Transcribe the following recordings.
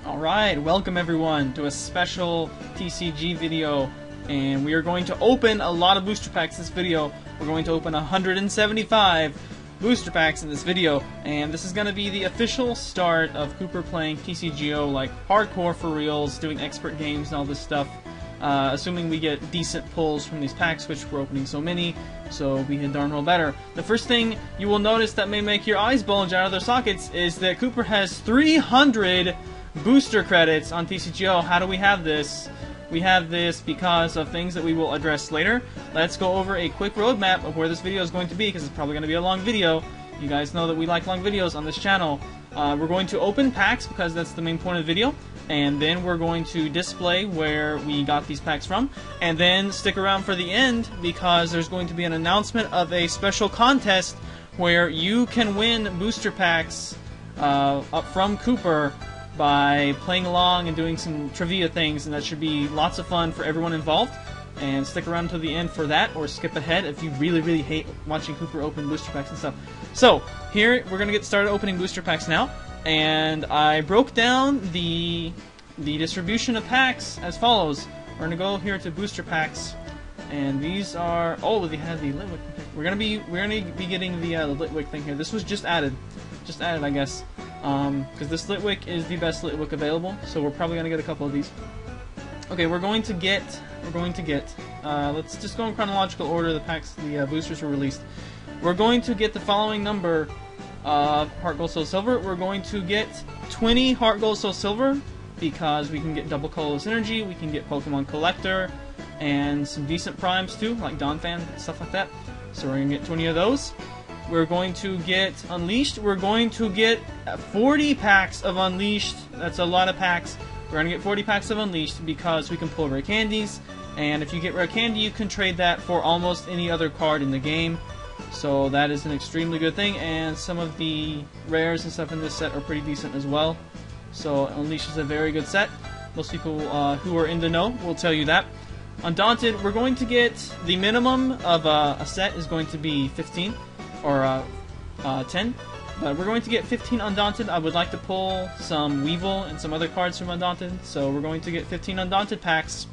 Alright, welcome everyone to a special TCG video, and we are going to open a lot of booster packs this video. We're going to open 175 booster packs in this video, and this is going to be the official start of Kooper playing TCGO, like hardcore for reals, doing expert games and all this stuff. Assuming we get decent pulls from these packs, which we're opening so many, so we can darn well better. The first thing you will notice that may make your eyes bulge out of their sockets is that Kooper has 300 booster credits on TCGO. How do we have this? We have this because of things that we will address later. Let's go over a quick roadmap of where this video is going to be, because it's probably going to be a long video. You guys know that we like long videos on this channel. We're going to open packs because that's the main point of the video, and then we're going to display where we got these packs from, and then stick around for the end because there's going to be an announcement of a special contest where you can win booster packs up from Kooper by playing along and doing some trivia things, and that should be lots of fun for everyone involved. And stick around until the end for that, or skip ahead if you really hate watching Kooper open booster packs and stuff. So, here, we're going to get started opening booster packs now, and I broke down the distribution of packs as follows. We're going to go here to booster packs, and these are, oh, they have the Litwick. Okay. We're going to be getting the Litwick thing here. This was just added, I guess. Because this Litwick is the best Litwick available, so we're probably going to get a couple of these. Okay, we're going to get, let's just go in chronological order, the packs, the boosters were released. We're going to get the following number of HeartGold SoulSilver. We're going to get 20 HeartGold SoulSilver, because we can get double colorless energy, we can get Pokemon Collector, and some decent primes too, like Undaunted, stuff like that. So we're going to get 20 of those. We're going to get Unleashed. We're going to get 40 packs of Unleashed. That's a lot of packs. We're going to get 40 packs of Unleashed because we can pull rare candies. And if you get rare candy, you can trade that for almost any other card in the game. So that is an extremely good thing. And some of the rares and stuff in this set are pretty decent as well. So Unleashed is a very good set. Most people who are in the know will tell you that. Undaunted, we're going to get the minimum of a set is going to be 15. Or 10, but we're going to get 15 Undaunted. I would like to pull some Weevil and some other cards from Undaunted, so we're going to get 15 Undaunted packs.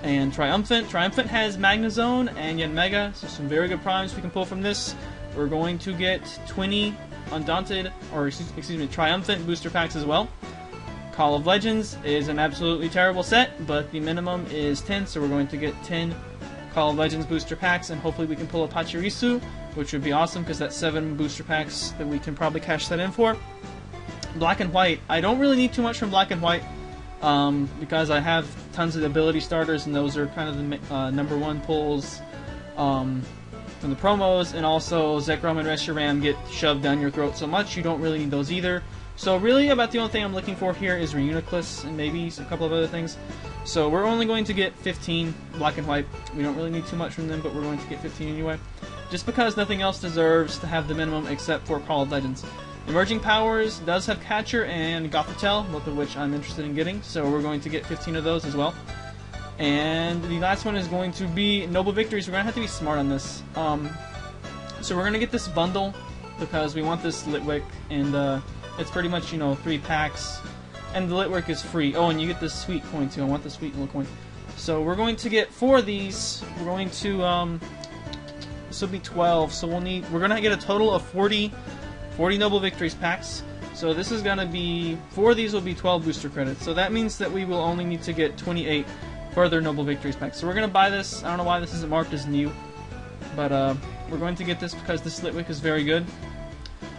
And Triumphant has Magnezone and Yanmega, so some very good primes we can pull from this. We're going to get 20 Undaunted, or excuse me, Triumphant booster packs as well. Call of Legends is an absolutely terrible set, but the minimum is 10, so we're going to get 10 Call of Legends booster packs, and hopefully we can pull a Pachirisu, which would be awesome because that's 7 booster packs that we can probably cash that in for. Black and White. I don't really need too much from Black and White because I have tons of ability starters, and those are kind of the #1 pulls from the promos, and also Zekrom and Reshiram get shoved down your throat so much you don't really need those either. So really about the only thing I'm looking for here is Reuniclus and maybe a couple of other things. So we're only going to get 15 Black and White. We don't really need too much from them, but we're going to get 15 anyway. Just because nothing else deserves to have the minimum except for Call of Legends. Emerging Powers does have Catcher and Gothitelle, both of which I'm interested in getting, so we're going to get 15 of those as well. And the last one is going to be Noble Victories. We're going to have to be smart on this. So we're going to get this bundle because we want this Litwick, and it's pretty much, 3 packs. And the Litwick is free. Oh, and you get this sweet coin too. I want the sweet little coin. So we're going to get 4 of these. We're going to, this will be 12. So we're going to get a total of 40 Noble Victories packs. So this is going to be, 4 of these will be 12 booster credits. So that means that we will only need to get 28 further Noble Victories packs. So we're going to buy this. I don't know why this isn't marked as new. But we're going to get this because this Litwick is very good.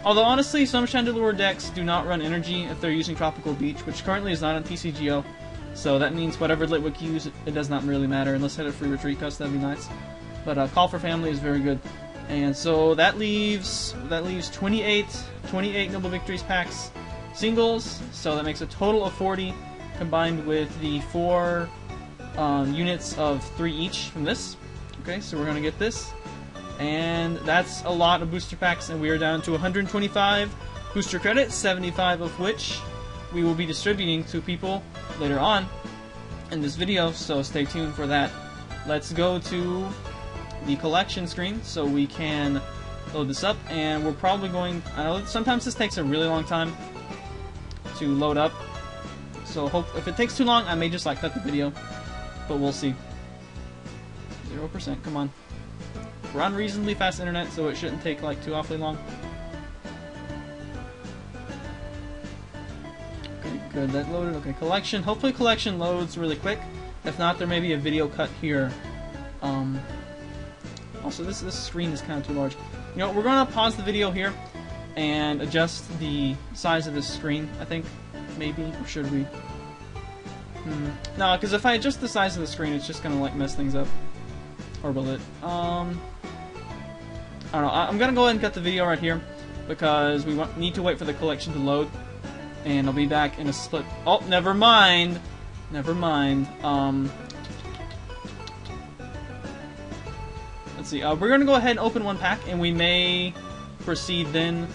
Although, honestly, some Chandelure decks do not run energy if they're using Tropical Beach, which currently is not on TCGO. So that means whatever Litwick you use, it does not really matter, unless they had a free retreat cost, that'd be nice. But Call for Family is very good. And so that leaves 28 Noble Victories packs singles, so that makes a total of 40, combined with the 4 units of 3 each from this. Okay, so we're going to get this. And that's a lot of booster packs, and we are down to 125 booster credits, 75 of which we will be distributing to people later on in this video, so stay tuned for that. Let's go to the collection screen so we can load this up, and we're probably going, I know sometimes this takes a really long time to load up, So if it takes too long, I may just like cut the video, but we'll see. 0%, come on. We're on reasonably fast internet, so it shouldn't take like too awfully long. Okay, good, that loaded. Okay, collection. Hopefully collection loads really quick. If not, there may be a video cut here. Also, this screen is kind of too large. You know, we're going to pause the video here and adjust the size of this screen, I think. Maybe, or should we? No, because if I adjust the size of the screen, it's just going to like mess things up. Or will it? I don't know. I'm going to go ahead and cut the video right here because we need to wait for the collection to load. And I'll be back in a split. Oh, never mind. Never mind. Let's see. We're going to go ahead and open one pack, and we may proceed then.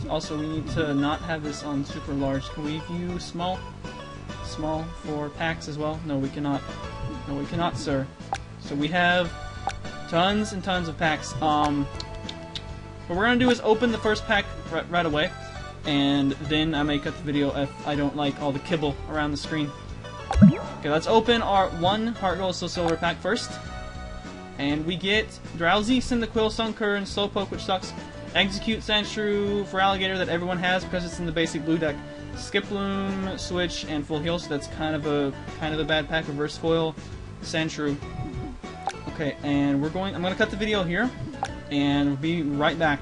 Also, we need to not have this on super large. Can we view small? Small for packs as well? No, we cannot. No, we cannot, sir. So we have tons and tons of packs. What we're going to do is open the first pack right away, and then I may cut the video if I don't like all the kibble around the screen. Okay, let's open our one HeartGold SoulSilver pack first. And we get Drowsy, Cyndaquil, Sunkern, and Slowpoke, which sucks. Execute, Sandshrew, Feraligatr that everyone has because it's in the basic blue deck. Skiploom, Switch, and Full Heal, so that's kind of a bad pack. Reverse Foil, Sandshrew. Okay, and I'm gonna cut the video here, and we'll be right back.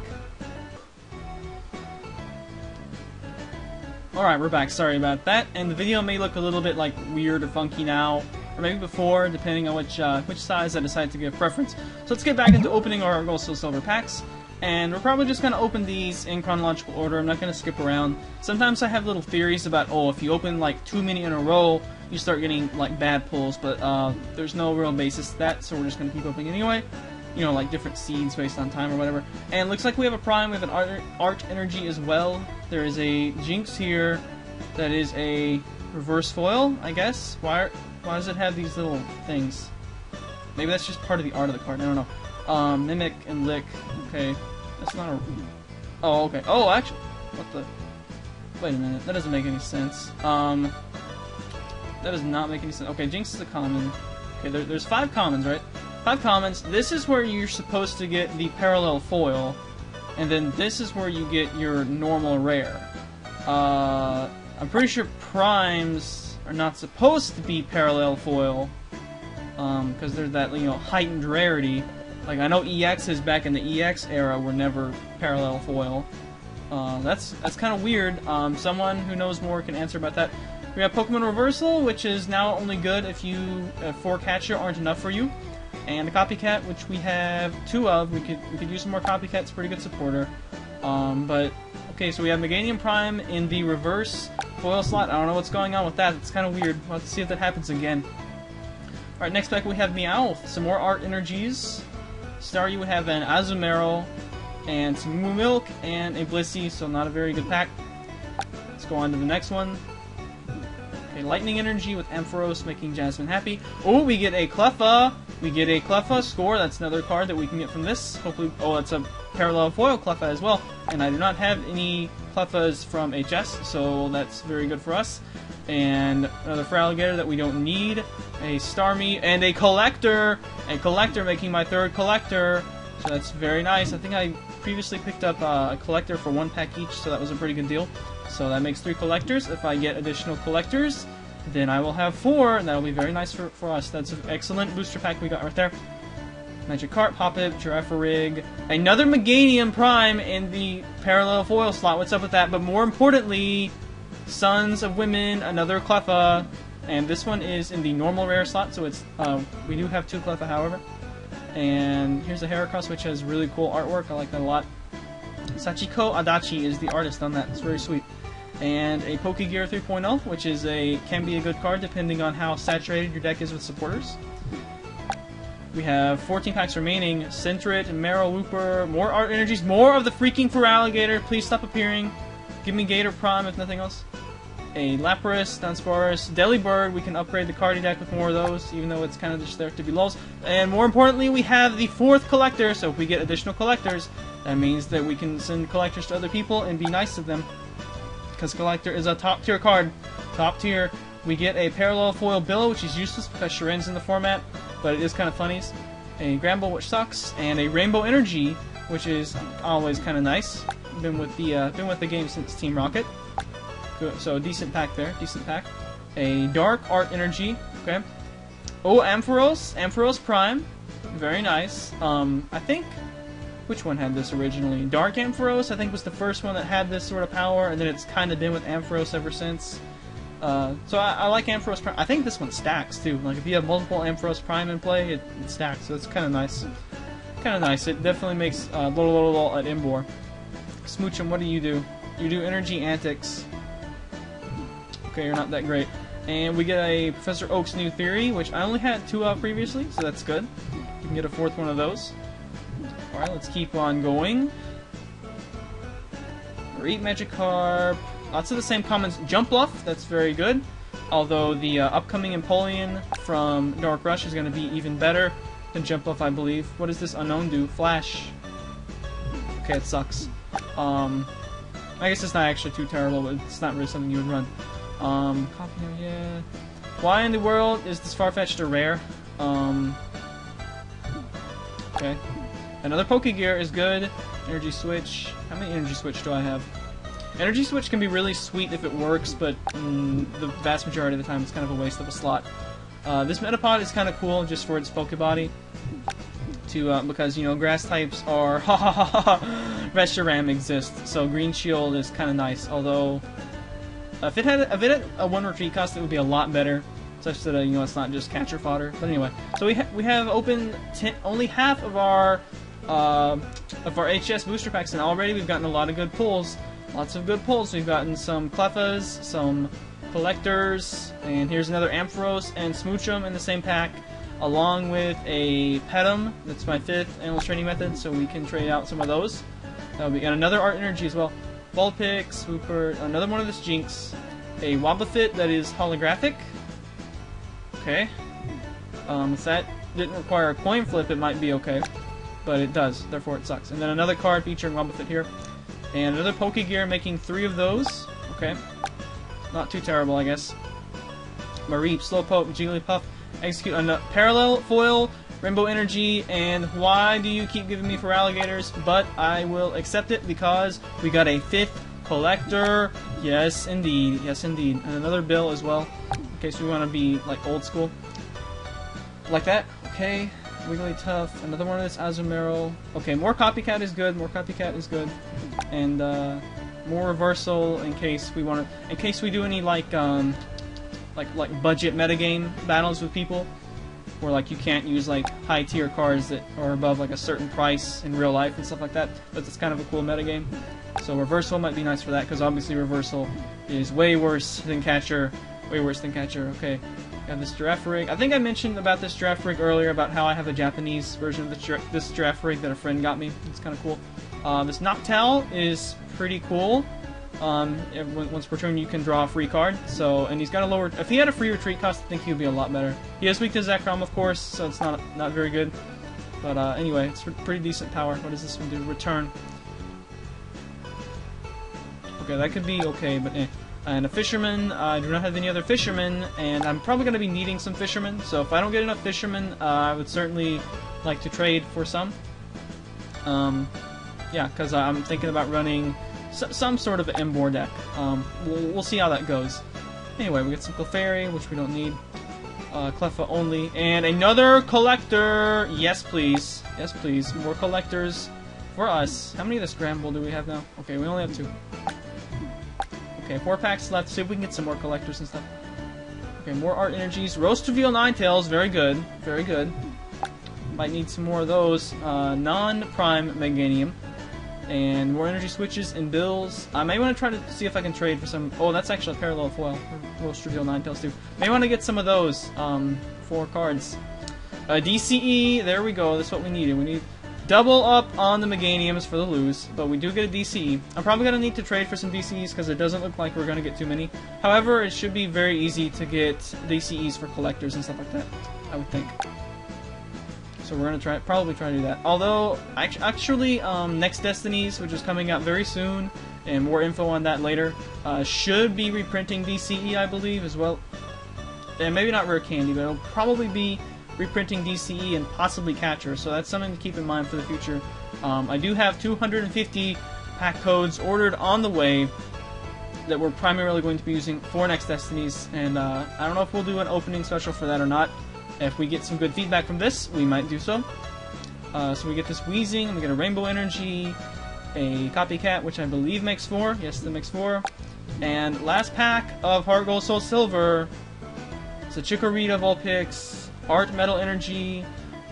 Alright, we're back. Sorry about that. And the video may look a little bit like weird or funky now, or maybe before, depending on which size I decide to give preference. So let's get back into opening our Gold SoulSilver packs. And we're probably just going to open these in chronological order. I'm not going to skip around. Sometimes I have little theories about, oh, if you open like too many in a row, you start getting like bad pulls, but there's no real basis to that, so we're just going to keep opening anyway. You know, like different seeds based on time or whatever. And it looks like we have a Prime, we have an Art Energy as well. There is a Jinx here that is a reverse foil, I guess. Why does it have these little things? Maybe that's just part of the art of the card, I don't know. Mimic and Lick. Okay, that's not a... Oh, okay. Oh, actually, what the... Wait a minute, that doesn't make any sense. That does not make any sense. Okay, Jinx is a common. Okay, there's 5 commons, right? 5 commons. This is where you're supposed to get the parallel foil, and then this is where you get your normal rare. I'm pretty sure primes are not supposed to be parallel foil, because there's that, you know, heightened rarity. Like, I know EXs back in the EX era were never parallel foil. That's kind of weird. Someone who knows more can answer about that. We have Pokemon Reversal, which is now only good if 4 catcher aren't enough for you. And a Copycat, which we have 2 of. We could use some more Copycats, pretty good supporter. But, okay, so we have Meganium Prime in the reverse foil slot. I don't know what's going on with that. It's kind of weird. We'll have to see if that happens again. Alright, next pack we have Meowth. Some more Art Energies. Staryu would have an Azumarill, and some Moo Milk, and a Blissey, so not a very good pack. Let's go on to the next one. Okay, Lightning Energy with Ampharos, making Jasmine happy. Oh, we get a Cleffa! We get a Cleffa Score, that's another card that we can get from this. Hopefully, oh, that's a parallel foil Cleffa as well. And I do not have any Cleffas from HS, so that's very good for us. And another Feraligatr that we don't need. A Starmie, and a Collector! A Collector, making my 3rd Collector. So that's very nice. I think I previously picked up a Collector for 1 pack each, so that was a pretty good deal. So that makes 3 Collectors. If I get additional Collectors, then I will have 4, and that'll be very nice for us. That's an excellent booster pack we got right there. Magikarp, Hoppip, Girafarig, another Meganium Prime in the parallel foil slot. What's up with that? But more importantly, Sons of Women, another Cleffa, and this one is in the normal rare slot, so it's we do have 2 Cleffa, however. And here's a Heracross, which has really cool artwork. I like that a lot. Sachiko Adachi is the artist on that. It's very sweet. And a Pokegear 3.0, which can be a good card depending on how saturated your deck is with supporters. We have 14 packs remaining. Sentret, Marowooper, more Art Energies, more of the freaking Feraligatr. Please stop appearing. Give me Gator Prime if nothing else. A Lapras, Dunsparce, Delibird. We can upgrade the card deck with more of those, even though it's kind of just there to be lulz. And more importantly, we have the 4th Collector, so if we get additional Collectors, that means that we can send Collectors to other people and be nice to them. Because Collector is a top tier card. Top tier. We get a parallel foil bill, which is useless because Sharin's in the format, but it is kind of funny. A Gramble, which sucks, and a Rainbow Energy, which is always kind of nice. Been with the game since Team Rocket. Good, so decent pack there, decent pack. A Dark Art Energy, okay. Oh, Ampharos Prime, very nice. I think, which one had this originally? Dark Ampharos, I think, was the first one that had this sort of power, and then it's kind of been with Ampharos ever since. So I like Ampharos Prime. I think this one stacks too. Like if you have multiple Ampharos Prime in play, it stacks. So it's kind of nice. Kind of nice. It definitely makes at Imbor. Smoochum, what do? You do Energy Antics. Okay, you're not that great. And we get a Professor Oak's New Theory, which I only had 2 of previously, so that's good. You can get a 4th one of those. Alright, let's keep on going. Reap Magikarp. Lots of the same comments. Jump Bluff, that's very good. Although the upcoming Empoleon from Dark Rush is going to be even better than Jump Bluff, I believe. What does this Unknown do? Flash. Okay, it sucks. I guess it's not actually too terrible, but it's not really something you would run. Copy, yeah. Why in the world is this Farfetch'd a rare? Okay. Another Pokegear is good. Energy Switch. How many Energy Switch do I have? Energy Switch can be really sweet if it works, but the vast majority of the time it's kind of a waste of a slot. This Metapod is kind of cool just for its Pokebody. Because, you know, grass types are Reshiram exists, so Green Shield is kind of nice, although if it had a 1 retreat cost, it would be a lot better, such that, you know, it's not just catcher fodder. But anyway, so we have opened only half of our HS booster packs, and already we've gotten a lot of good pulls. Lots of good pulls. We've gotten some Clefas, some Collectors, and here's another Ampharos and Smoochum in the same pack, along with a Petum. That's my 5th Animal Training Method, so we can trade out some of those. We got another Art Energy as well. Vulpix, Kooper, another one of this Jinx, a Wobbuffet that is holographic. Okay. If that didn't require a coin flip, it might be okay. But it does, therefore it sucks. And then another card featuring Wobbuffet here. And another Pokegear, making 3 of those. Okay. Not too terrible, I guess. Mareep, Slowpoke, Jigglypuff, Execute a Parallel Foil, Rainbow Energy, and why do you keep giving me for alligators? But I will accept it because we got a 5th Collector. Yes, indeed. Yes, indeed. And another Bill as well, in case we want to be, like, old school. Like that. Okay. Wigglytuff. Another one of this Azumarill. Okay, more Copycat is good. More Copycat is good. And, more Reversal in case we want to... In case we do any, like budget metagame battles with people, where like you can't use like high tier cards that are above like a certain price in real life and stuff like that. But it's kind of a cool metagame. So Reversal might be nice for that, because obviously Reversal is way worse than Catcher. Way worse than Catcher. Okay, got this Giraffe Rig. I think I mentioned about this Giraffe Rig earlier, about how I have a Japanese version of this Giraffe Rig that a friend got me. It's kind of cool. This Noctowl is pretty cool. Once per turn you can draw a free card, so, and he's got a lower, if he had a free retreat cost, I think he would be a lot better. He is weak to Zekrom, of course, so it's not very good, but anyway, it's pretty decent power. What does this one do? Return. Okay, that could be okay, but eh. And a Fisherman, I do not have any other Fishermen, and I'm probably going to be needing some Fishermen, so if I don't get enough Fishermen, I would certainly like to trade for some. Yeah, because I'm thinking about running some sort of an Imbor deck. We'll see how that goes. Anyway, we got some Clefairy, which we don't need. Cleffa only. And another Collector! Yes, please. Yes, please. More Collectors for us. How many of this Gramble do we have now? Okay, we only have 2. Okay, 4 packs left. See if we can get some more Collectors and stuff. Okay, more Art Energies. Roast Reveal Ninetales. Very good. Very good. Might need some more of those. Non-Prime Meganium. And more Energy Switches and Bills. I may want to try to see if I can trade for some... Oh, that's actually a Parallel Foil. Roast Reveal Ninetales too. May want to get some of those. 4 cards. DCE. There we go. That's what we needed. We need double up on the Meganiums for the lose. But we do get a DCE. I'm probably going to need to trade for some DCEs because it doesn't look like we're going to get too many. However, it should be very easy to get DCEs for collectors and stuff like that, I would think. So we're gonna probably try to do that. Although, actually, Next Destinies, which is coming out very soon, and more info on that later, should be reprinting DCE, I believe, as well. and maybe not rare candy, but it'll probably be reprinting DCE and possibly Catcher, so that's something to keep in mind for the future. I do have 250 pack codes ordered on the way that we're primarily going to be using for next Destinies, and I don't know if we'll do an opening special for that or not. If we get some good feedback from this, we might do so. So we get this Wheezing, we get a Rainbow Energy, a Copycat, which I believe makes 4. Yes, that makes 4. And last pack of HeartGold SoulSilver. It's a Chikorita of all picks, Art Metal Energy,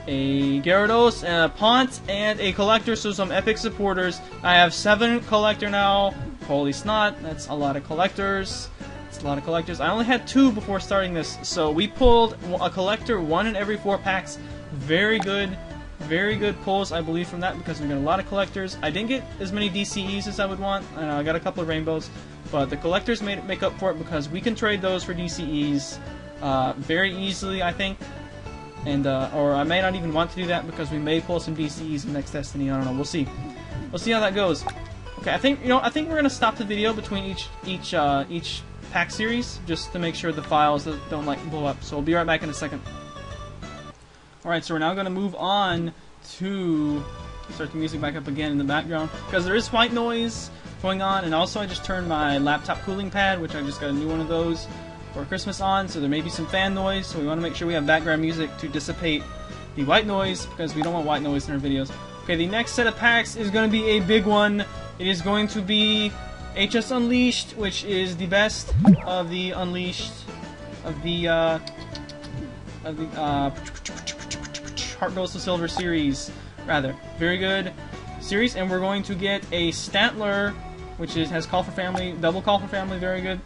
a Gyarados, and a Pont, and a Collector, so some epic supporters. I have 7 Collector now. Holy snot, that's a lot of Collectors. It's a lot of Collectors. I only had 2 before starting this, so we pulled a Collector 1 in every 4 packs. Very good pulls, I believe, from that, because we got a lot of Collectors. I didn't get as many DCEs as I would want. I got a couple of Rainbows, but the Collectors make up for it because we can trade those for DCEs very easily, I think. And or I may not even want to do that because we may pull some DCEs in next Destiny. I don't know. We'll see. We'll see how that goes. Okay, I think we're gonna stop the video between each pack series just to make sure the files don't like blow up. So we'll be right back in a second. All right, so we're now gonna move on to start the music back up again in the background because there is white noise going on, and also I just turned my laptop cooling pad, which I just got a new one of those for Christmas on, so there may be some fan noise, so we want to make sure we have background music to dissipate the white noise because we don't want white noise in our videos. Okay, the next set of packs is going to be a big one. It is going to be HS Unleashed, which is the best of the Unleashed of the HeartGold SoulSilver series, rather. Very good series, and we're going to get a Stantler, which has Call for Family, double Call for Family, very good.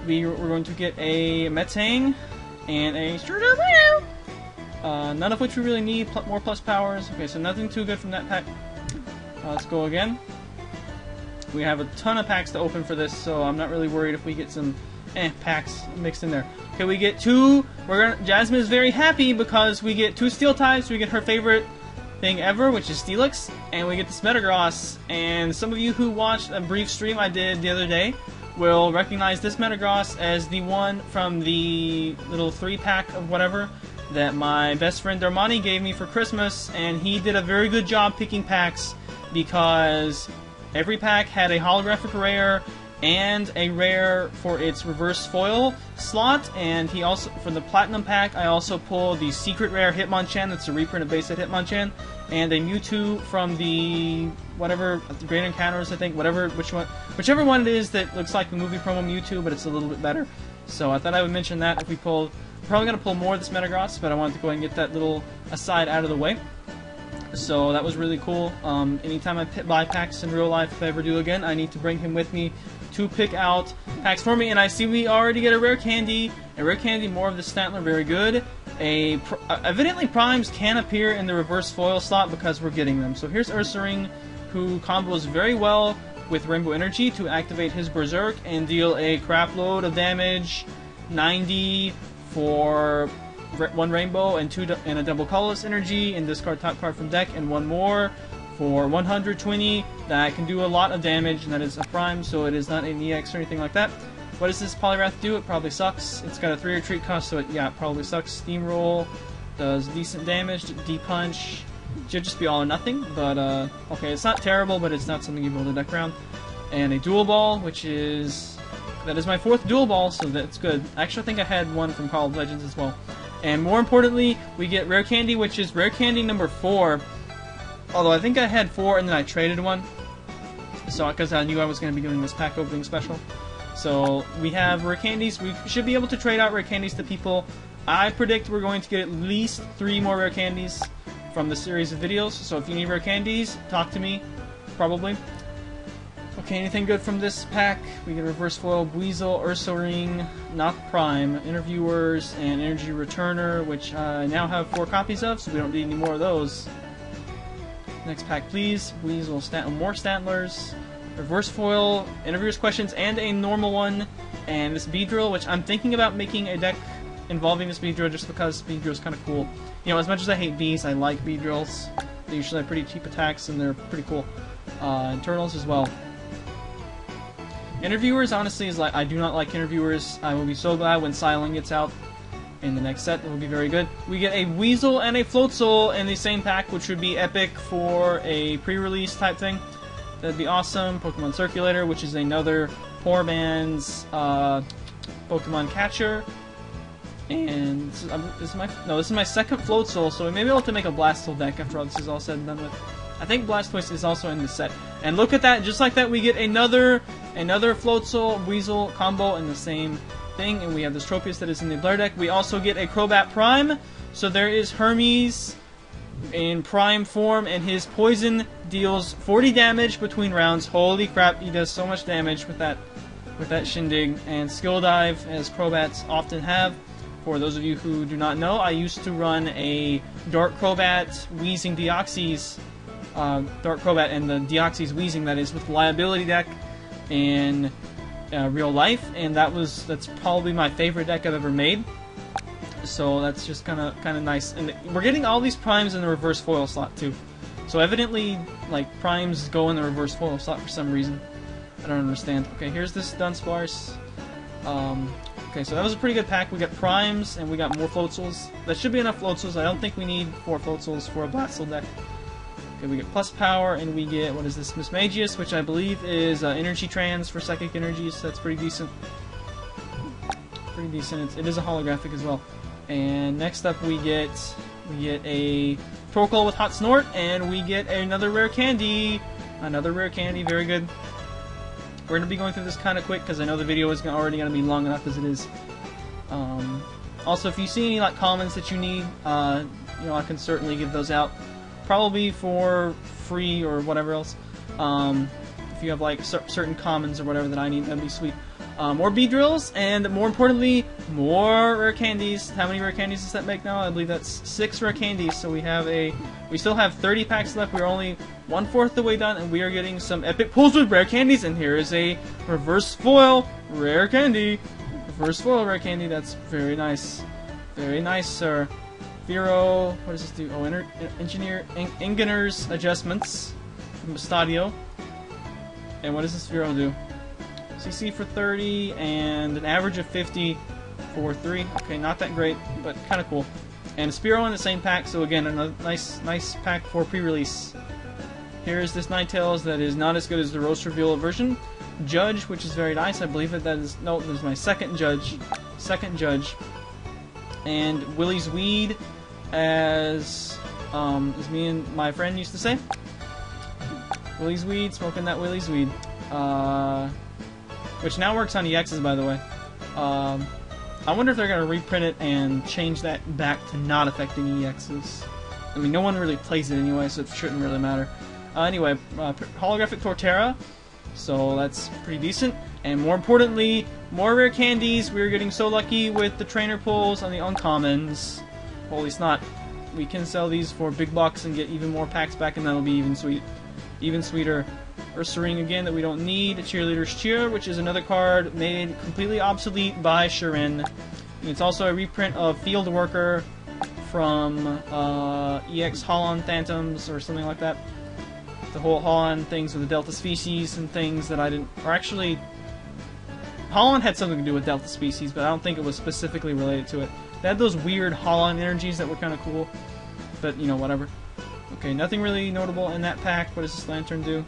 We're going to get a Metang and a none of which we really need, more plus powers. Okay, so nothing too good from that pack. Let's go again. We have a ton of packs to open for this, so I'm not really worried if we get some packs mixed in there. Okay, we get 2. Jasmine is very happy because we get 2 Steel types. We get her favorite thing ever, which is Steelix, and we get this Metagross. And some of you who watched a brief stream I did the other day will recognize this Metagross as the one from the little 3-pack of whatever that my best friend Darmani gave me for Christmas, and he did a very good job picking packs because every pack had a holographic rare and a rare for its reverse foil slot, and he also, for the Platinum pack, I also pulled the secret rare Hitmonchan, that's a reprint of base set Hitmonchan, and a Mewtwo from the whatever, the Great Encounters, I think, whichever one it is that looks like the movie promo Mewtwo, but it's a little bit better. So I thought I would mention that if we pulled. We're probably going to pull more of this Metagross, but I wanted to go ahead and get that little aside out of the way. So that was really cool. Anytime I buy packs in real life, if I ever do again, I need to bring him with me to pick out packs for me. And I see we already get a rare candy. More of the Stantler, very good. Evidently Primes can appear in the reverse foil slot because we're getting them. So here's Ursaring, who combos very well with Rainbow Energy to activate his Berserk and deal a crap load of damage. 90 for 1 Rainbow and a double colorless energy, and discard top card from deck, and 1 more for 120 that can do a lot of damage, and that is a Prime, so it is not an EX or anything like that. What does this Poliwrath do? It probably sucks. It's got a 3 retreat cost, so it probably sucks. Steamroll does decent damage. D-Punch should just be all or nothing, but okay, it's not terrible, but it's not something you build a deck around. And a Dual Ball, that is my 4th Dual Ball, so that's good. Actually, I think I had one from Call of Legends as well. And more importantly, we get Rare Candy, which is Rare Candy number 4. Although I think I had 4 and then I traded one. So, because I knew I was going to be doing this pack opening special. So, we have Rare Candies. We should be able to trade out Rare Candies to people. I predict we're going to get at least 3 more Rare Candies from the series of videos. So, if you need Rare Candies, talk to me. Probably. Okay, anything good from this pack? We get Reverse Foil, Buizel, Ursaring, not Prime, Interviewers, and Energy Returner, which I now have 4 copies of, so we don't need any more of those. Next pack, please. Buizel, more Stantlers, Reverse Foil, Interviewers Questions, and a normal one, and this Beedrill, which I'm thinking about making a deck involving this Beedrill just because Beedrill is kind of cool. You know, as much as I hate bees, I like Beedrills. They usually have pretty cheap attacks, and they're pretty cool. And Turtles as well. Interviewers, honestly, is like, I do not like Interviewers. I will be so glad when Silent gets out. in the next set. It will be very good. We get a Weasel and a Floatzel in the same pack, which would be epic for a pre-release type thing. That'd be awesome. Pokemon Circulator, which is another poor man's Pokemon catcher. And this is my second Floatzel, so we may be able to make a Blastoise deck after all this is all said and done with. I think Blastoise is also in the set. And look at that, just like that, we get another Floatzel Weasel combo in the same thing, and we have this Tropius that is in the Blair deck. We also get a Crobat Prime, so there is Hermes in prime form, and his poison deals 40 damage between rounds. Holy crap, he does so much damage with that shindig. And Skill Dive, as Crobats often have. For those of you who do not know, I used to run a Dark Crobat Wheezing Deoxys, Dark Crobat and the Deoxys Wheezing, that is, with Liability deck in real life, and that's probably my favorite deck I've ever made. So that's just kind of nice, and we're getting all these primes in the reverse foil slot too. So evidently, like, primes go in the reverse foil slot for some reason. I don't understand. Okay, here's this Dunsparce. Okay, so that was a pretty good pack. We got primes and we got more Floatzels. That should be enough Floatzels. I don't think we need 4 Floatzels for a Blastoise deck. Okay, we get plus power, and we get, what is this, Mismagius, which I believe is Energy Trans for Psychic Energies, so that's pretty decent. Pretty decent. It is a holographic as well. And next up we get a Torkoal with Hot Snort, and we get another rare candy. Another rare candy, very good. We're going to be going through this kind of quick, because I know the video is already going to be long enough as it is. Also, if you see any like comments that you need, you know, I can certainly give those out. Probably for free or whatever else. If you have like certain commons or whatever that I need, that'd be sweet. More Beedrills, and more importantly, more rare candies. How many rare candies does that make now? I believe that's 6 rare candies. So we still have 30 packs left. We're only 1/4 the way done, and we are getting some epic pulls with rare candies. And here is a reverse foil rare candy. Reverse foil rare candy. That's very nice. Very nice, sir. Vero, what does this do? Oh, Engineer Ingener's Adjustments from Stadio. And what does this Vero do? CC for 30 and an average of 50 for 3. Okay, not that great, but kind of cool. And a Spearow in the same pack, so again, a nice pack for pre-release. Here's this Ninetales that is not as good as the Roast Reveal version. Judge, which is very nice. I believe that is, no, this is my second Judge. And Willie's Weed, as me and my friend used to say. Willie's Weed, smoking that Willie's Weed. Which now works on EXs, by the way. I wonder if they're going to reprint it and change that back to not affecting EXs. I mean, no one really plays it anyway, so it shouldn't really matter. Anyway, holographic Torterra, so that's pretty decent. And more importantly, more rare candies. We're getting so lucky with the trainer pulls on the uncommons. Holy snot. We can sell these for big bucks and get even more packs back, and that'll be even sweet. Even sweeter. Ursaring again that we don't need. Cheerleader's Cheer, which is another card made completely obsolete by Shirin. And it's also a reprint of Field Worker from EX Holon Phantoms or something like that. The whole Holon things with the Delta Species and things that I didn't... Or actually, Holon had something to do with Delta Species, but I don't think it was specifically related to it. They had those weird Holon energies that were kind of cool. But, you know, whatever. Okay, nothing really notable in that pack. What does this Lantern do?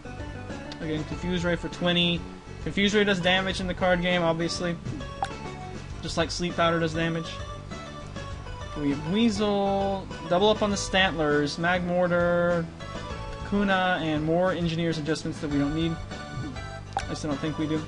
Again, Confuse Ray for 20. Confuse Ray does damage in the card game, obviously. Just like Sleep Powder does damage. Okay, we have Weasel, double up on the Stantlers, Magmortar, Kakuna, and more Engineer's Adjustments that we don't need. At least I don't think we do.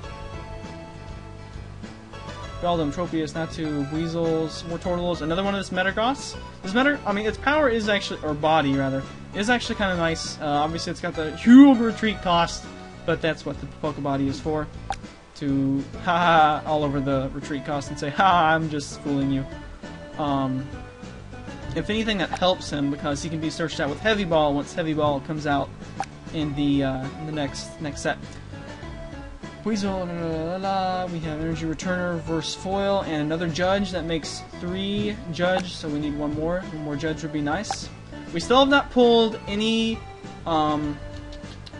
Beldum, Tropius, Natu, Weasels, more Tortles, another one of this Metagross. This I mean, its power is actually, or body rather, is actually kind of nice. Obviously it's got the huge retreat cost, but that's what the Pokebody is for. To haha all over the retreat cost and say, ha, I'm just fooling you. If anything, that helps him because he can be searched out with Heavy Ball once Heavy Ball comes out in the next set. Weasel, we have Energy Returner, Reverse Foil, and another Judge. That makes 3 Judge, so we need one more. One more Judge would be nice. We still have not pulled any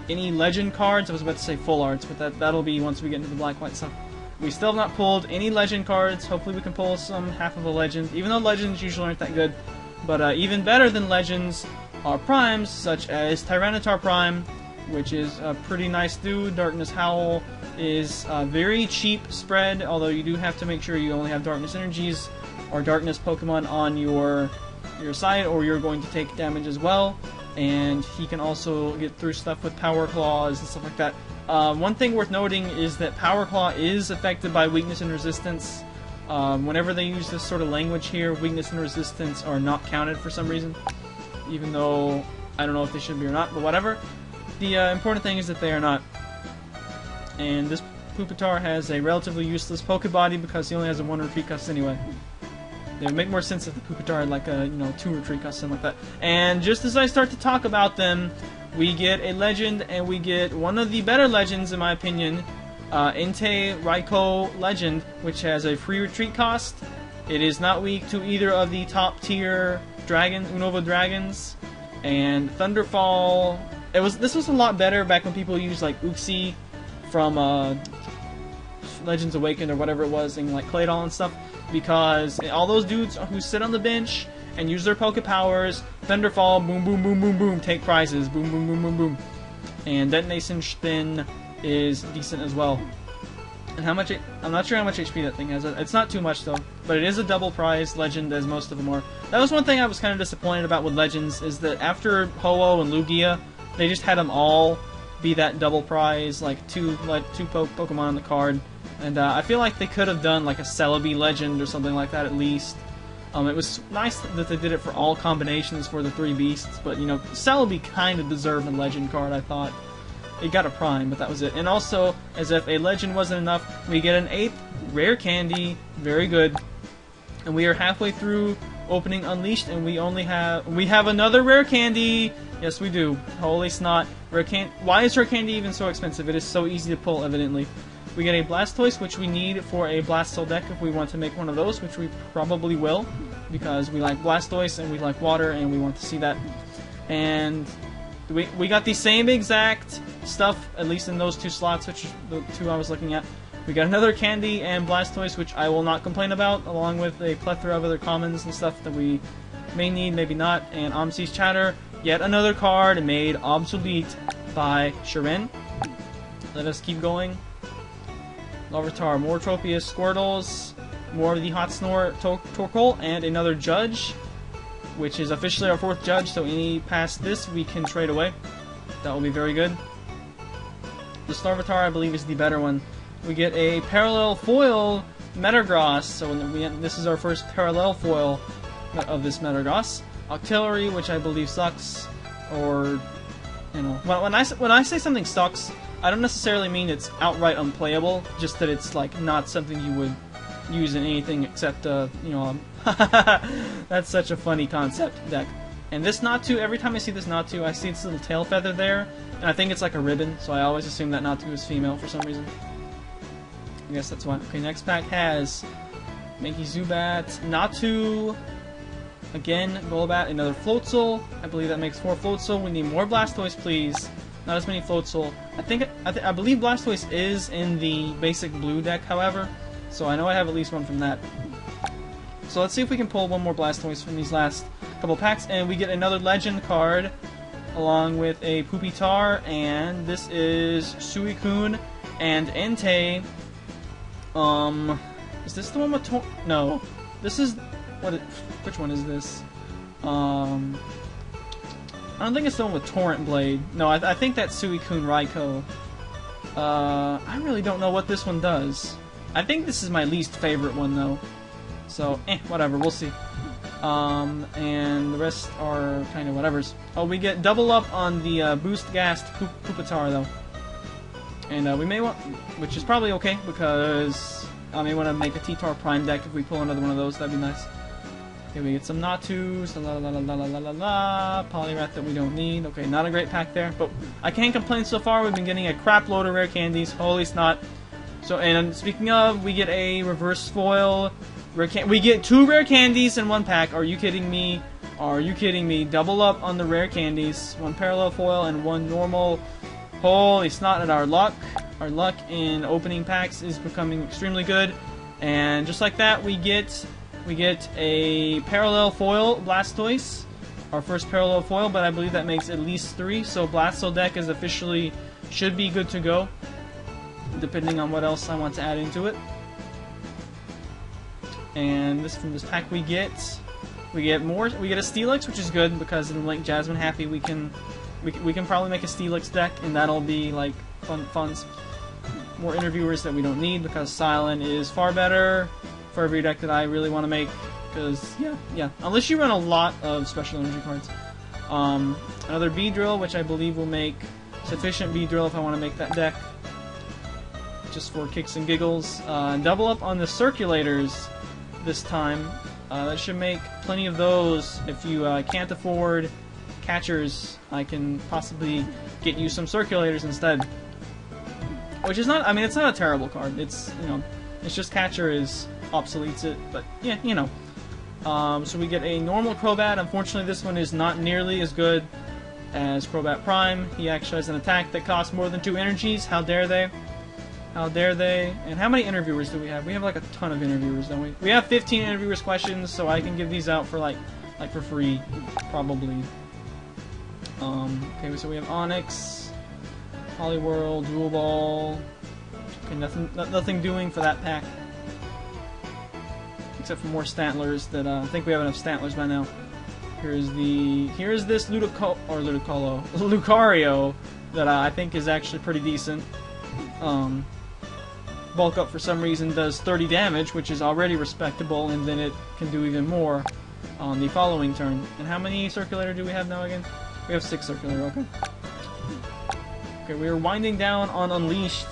Legend cards. I was about to say Full Arts, but that'll be once we get into the Black-White stuff. We still have not pulled any legend cards. Hopefully we can pull some half of a legend, even though legends usually aren't that good. But even better than legends are primes, such as Tyranitar Prime, which is a pretty nice dude. Darkness Howl is a very cheap spread, although you do have to make sure you only have Darkness Energies or Darkness Pokemon on your side, or you're going to take damage as well. And he can also get through stuff with Power Claws and stuff like that. One thing worth noting is that Power Claw is affected by weakness and resistance. Whenever they use this sort of language here, weakness and resistance are not counted for some reason. Even though I don't know if they should be or not, but whatever. The important thing is that they are not. And this Pupitar has a relatively useless Pokebody because he only has a 1 retreat cost anyway. It would make more sense if the Pupitar had like a 2 retreat cost, something like that. And just as I start to talk about them, we get a legend, and we get one of the better legends in my opinion, Entei Raikou Legend, which has a free retreat cost. It is not weak to either of the top tier Unova dragons, and Thunderfall. This was a lot better back when people used like Uxie from Legends Awakened or whatever it was, and like Claydol and stuff, because all those dudes who sit on the bench and use their Poke Powers, Thunderfall, boom, boom, boom, boom, boom, take prizes, boom, boom, boom, boom, boom, and Detonation Spin is decent as well. And how much? I'm not sure how much HP that thing has. It's not too much though, but it is a double prize legend, as most of them are. That was one thing I was kind of disappointed about with legends, is that after Ho-Oh and Lugia, they just had them all be that double prize, like two Pokemon on the card. And I feel like they could have done like a Celebi legend or something like that at least. It was nice that they did it for all combinations for the 3 beasts, but Celebi kind of deserved a legend card, I thought. It got a prime, but that was it. And also, as if a legend wasn't enough, we get an 8th rare candy. Very good. And we are halfway through opening Unleashed, and we have another rare candy. Yes, we do. Holy snot! Why is rare candy even so expensive? It is so easy to pull, evidently. We get a Blastoise, which we need for a Blastoise deck if we want to make one of those, which we probably will, because we like Blastoise and we like water, and we want to see that. And we got the same exact stuff, at least in those 2 slots, which is the 2 I was looking at. We got another candy and Blastoise, which I will not complain about, along with a plethora of other commons and stuff that we may need, maybe not. And Omsi's Chatter, yet another card made obsolete by Shiren. Let us keep going. Larvitar, more Tropius Squirtles, more of the Hot Snore Torkoal, and another Judge, which is officially our 4th Judge, so any past this we can trade away. That will be very good. The Larvitar, I believe, is the better one. We get a Parallel Foil Metagross, so this is our first Parallel Foil of this Metagross. Octillery, which I believe sucks, or, when I say something sucks, I don't necessarily mean it's outright unplayable, just that it's like not something you would use in anything except, that's such a funny concept deck. And this Natu, every time I see this Natu, I see its little tail feather there, and I think it's like a ribbon, so I always assume that Natu is female for some reason. I guess that's why. Okay, next pack has Mankey Zubat, Natu, again, Golbat, another Floatzel. I believe that makes 4 Floatzel. We need more Blastoise, please. Not as many Floatzel. I believe Blastoise is in the basic blue deck, however, so I know I have at least one from that. So let's see if we can pull one more Blastoise from these last couple packs, and we get another legend card along with a Pupitar, and this is Suicune and Entei. Is this the one with no, this is which one is this? I don't think it's the one with Torrent Blade. No, I think that's Suicune Raikou. I really don't know what this one does. I think this is my least favorite one, though. So, whatever, we'll see. And the rest are kind of whatevers. Oh, we get double up on the Boost Gassed Pupitar, though. And we may want, which is probably okay, because I may want to make a T-Tar Prime deck if we pull another one of those. That'd be nice. Okay, we get some Natus, Poliwrath that we don't need. Okay, not a great pack there, but I can't complain so far. We've been getting a crap load of rare candies. Holy snot. So, and speaking of, we get a reverse foil. We get 2 rare candies in 1 pack. Are you kidding me? Are you kidding me? Double up on the rare candies. 1 parallel foil and 1 normal. Holy snot at our luck. Our luck in opening packs is becoming extremely good, and just like that, we get a parallel foil Blastoise, our first parallel foil. But I believe that makes at least 3, so Blastoise deck is officially should be good to go, depending on what else I want to add into it. And from this pack we get a Steelix, which is good because in Link Jasmine Happy we can probably make a Steelix deck, and that'll be like fun. More interviewers that we don't need because Silent is far better for every deck that I really want to make. Because yeah, unless you run a lot of special energy cards. Another Beedrill, which I believe will make sufficient Beedrill if I want to make that deck, just for kicks and giggles. Double up on the circulators this time. That should make plenty of those. If you can't afford catchers, I can possibly get you some circulators instead. Which is not, I mean, it's not a terrible card. It's, it's just catcher is obsoletes it, but yeah, so we get a normal Crobat. Unfortunately, this one is not nearly as good as Crobat Prime. He actually has an attack that costs more than 2 energies. How dare they? How dare they? And how many interviewers do we have? We have like a ton of interviewers, don't we? We have 15 interviewers questions, so I can give these out for like for free, probably. Okay, so we have Onyx, Poliwhirl, Dual Ball. Okay, nothing doing for that pack. Except for more Stantlers that I think we have enough Stantlers by now. Here's this Lucario that I think is actually pretty decent. Bulk Up for some reason does 30 damage, which is already respectable, and then it can do even more on the following turn. And how many circulator do we have now again? We have 6 circulator, okay. Okay, we are winding down on Unleashed,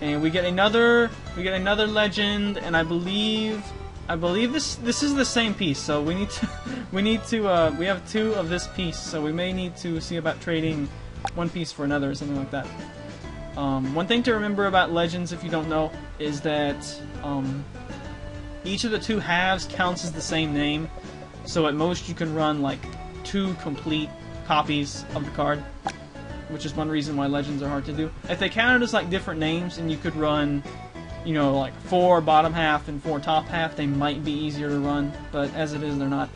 and we get another legend, and I believe this is the same piece. So we have 2 of this piece, so we may need to see about trading one piece for another or something like that. One thing to remember about legends, if you don't know, is that each of the 2 halves counts as the same name. So at most you can run like 2 complete copies of the card, which is one reason why legends are hard to do. If they counted as like different names and you could run, like 4 bottom half and 4 top half, they might be easier to run, but as it is, they're not.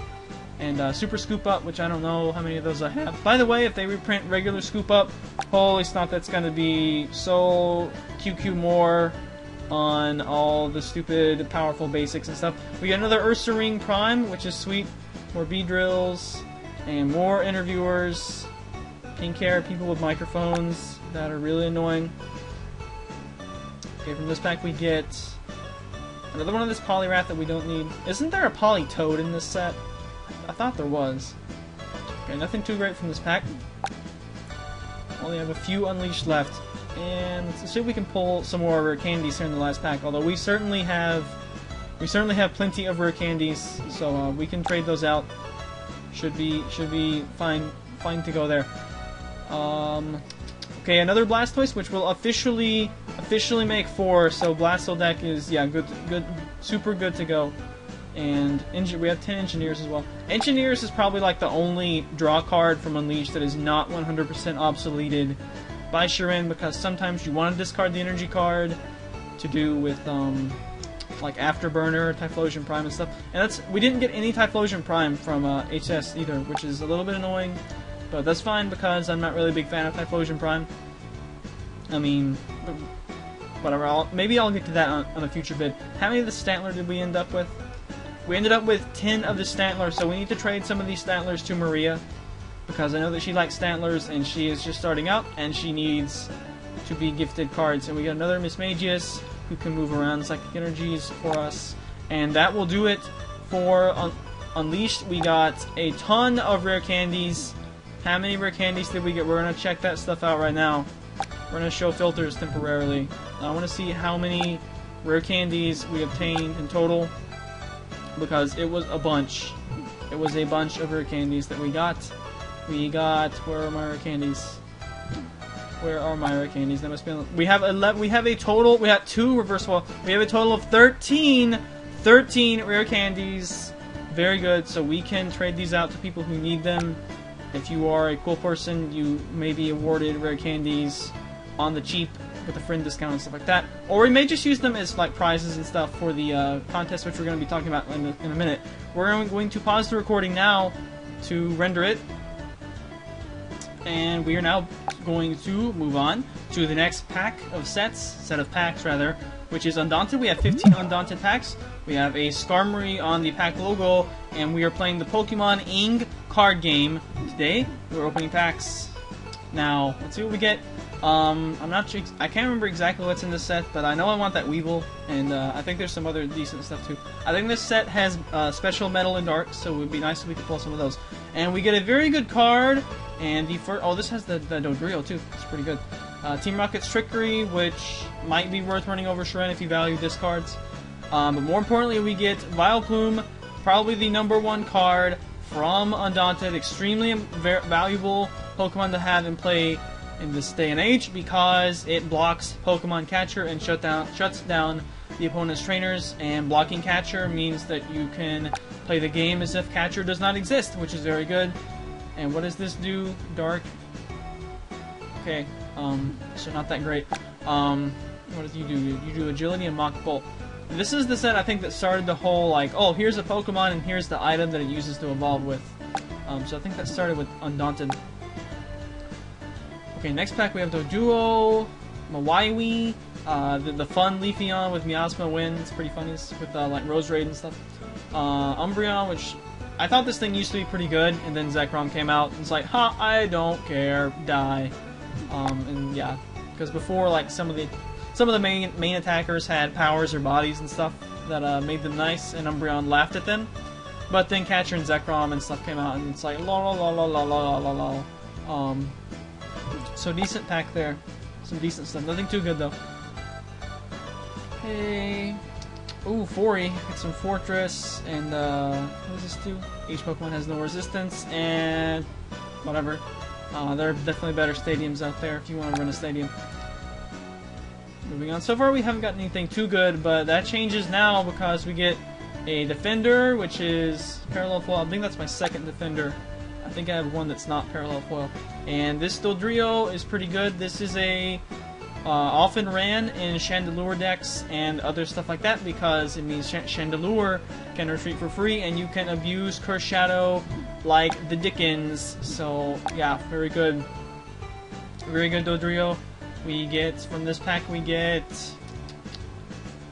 And Super Scoop Up, which I don't know how many of those I have. By the way, if they reprint regular Scoop Up, holy snot, that's going to be so QQ more on all the stupid, powerful basics and stuff. We get another Ursaring Prime, which is sweet. More Beedrills, and more interviewers. Pink hair, people with microphones that are really annoying. Okay, from this pack we get another one of this Poliwrath that we don't need. Isn't there a Politoad in this set? I thought there was. Okay, nothing too great from this pack. Only have a few Unleashed left. And let's see if we can pull some more rare candies here in the last pack. Although we certainly have plenty of rare candies, so we can trade those out. Should be fine to go there. Okay, another Blastoise, which will officially make 4. So Blastoise deck is good, super good to go. And we have 10 Engineers as well. Engineers is probably like the only draw card from Unleashed that is not 100% obsoleted by Shirin, because sometimes you want to discard the energy card to do with like Afterburner, Typhlosion Prime and stuff. And we didn't get any Typhlosion Prime from HS either, which is a little bit annoying, but that's fine because I'm not really a big fan of Typhlosion Prime. I mean, whatever. Maybe I'll get to that on a future vid. How many of the Stantler did we end up with? We ended up with 10 of the Stantlers, so we need to trade some of these Stantlers to Maria, because I know that she likes Stantlers and she is just starting out and she needs to be gifted cards. And we got another Mismagius who can move around psychic energies for us, and that will do it for Unleashed. We got a ton of rare candies. How many rare candies did we get? We're going to check that stuff out right now. We're going to show filters temporarily. I want to see how many rare candies we obtained in total, because it was a bunch. It was a bunch of rare candies that we got. Where are my rare candies? Where are my rare candies? That must be. We have 11. We have a total. We have 2 reversible. We have a total of 13 rare candies. Very good. So we can trade these out to people who need them. If you are a cool person, you may be awarded rare candies on the cheap with the friend discount and stuff like that. Or we may just use them as like prizes and stuff for the contest, which we're going to be talking about in a minute. We're going to pause the recording now to render it. And we are now going to move on to the next set of packs, which is Undaunted. We have 15 Undaunted packs. We have a Skarmory on the pack logo, and we are playing the Pokemon Ing card game today. We're opening packs. Now, let's see what we get. I'm not sure, I can't remember exactly what's in this set, but I know I want that Weevil, and I think there's some other decent stuff too. I think this set has special metal and dark, so it would be nice if we could pull some of those. And we get a very good card, and the first, oh, this has the Dodrio too. It's pretty good. Team Rocket's Trickery, which might be worth running over Shren if you value discards. But more importantly, we get Vileplume, probably the #1 card from Undaunted. Extremely valuable Pokemon to have in play in this day and age because it blocks Pokemon Catcher and shuts down the opponent's trainers. And blocking Catcher means that you can play the game as if Catcher does not exist, which is very good. And what does this do? Dark. Okay, so not that great. What does you do? You do Agility and Mach Bolt. This is the set I think that started the whole like, oh, here's a Pokemon and here's the item that it uses to evolve with. So I think that started with Undaunted. Okay, next pack we have Doduo, Mawaiwi, the fun Leafeon with Miasma Wind. It's pretty funny with like Rose Raid and stuff. Umbreon, which I thought this thing used to be pretty good, and then Zekrom came out and it's like, ha, I don't care, die. And yeah, because before like some of the main attackers had powers or bodies and stuff that made them nice, and Umbreon laughed at them. But then Catcher and Zekrom and stuff came out, and it's like la la la la la la la la. So decent pack there, some decent stuff. Nothing too good though. Hey, ooh, Fori. Get some Fortress and what does this do? Each Pokemon has no resistance and whatever. There are definitely better stadiums out there if you want to run a stadium. Moving on. So far we haven't gotten anything too good, but that changes now because we get a Defender, which is Parallel Foil. I think that's my second Defender. I think I have one that's not Parallel Foil. And this Dodrio is pretty good. This is a often ran in Chandelure decks and other stuff like that because it means Chandelure can retreat for free and you can abuse Curse Shadow like the Dickens. So yeah, very good. Very good Dodrio. We get, from this pack, we get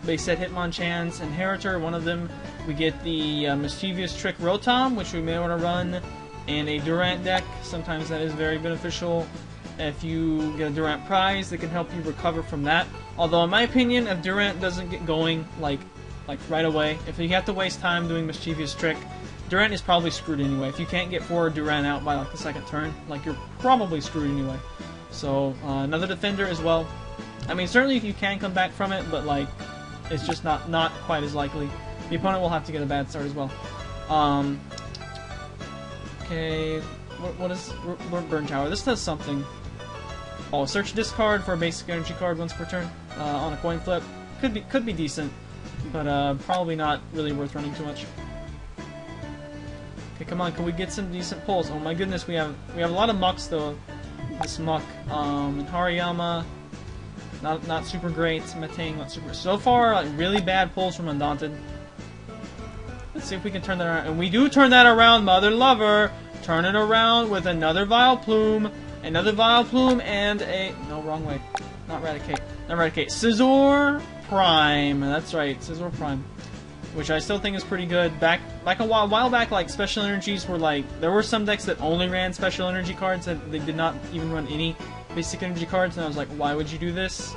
base set Hitmonchan's Inheritor, one of them. We get the Mischievous Trick Rotom, which we may want to run in a Durant deck. Sometimes that is very beneficial. If you get a Durant prize, that can help you recover from that. Although, in my opinion, if Durant doesn't get going, like right away, if you have to waste time doing Mischievous Trick, Durant is probably screwed anyway. If you can't get 4 Durant out by like the second turn, like you're probably screwed anyway. So, another Defender as well. I mean, certainly you can come back from it, but like, it's just not quite as likely. The opponent will have to get a bad start as well. Okay, what is Burn Tower? This does something. Oh, search discard for a basic energy card once per turn on a coin flip. Could be decent, but probably not really worth running too much. Okay, come on, can we get some decent pulls? Oh my goodness, we have a lot of mucks though. This muck, and Hariyama, not super great. Metang, not super. So far, like, really bad pulls from Undaunted. Let's see if we can turn that around. And we do turn that around, Mother Lover. Turn it around with another Vileplume, and a... No, wrong way. Not Raticate. Not Raticate. Scizor Prime. That's right, Scizor Prime. Which I still think is pretty good. A while back, like, Special Energies were like... There were some decks that only ran Special Energy cards, and they did not even run any Basic Energy cards, and I was like, why would you do this?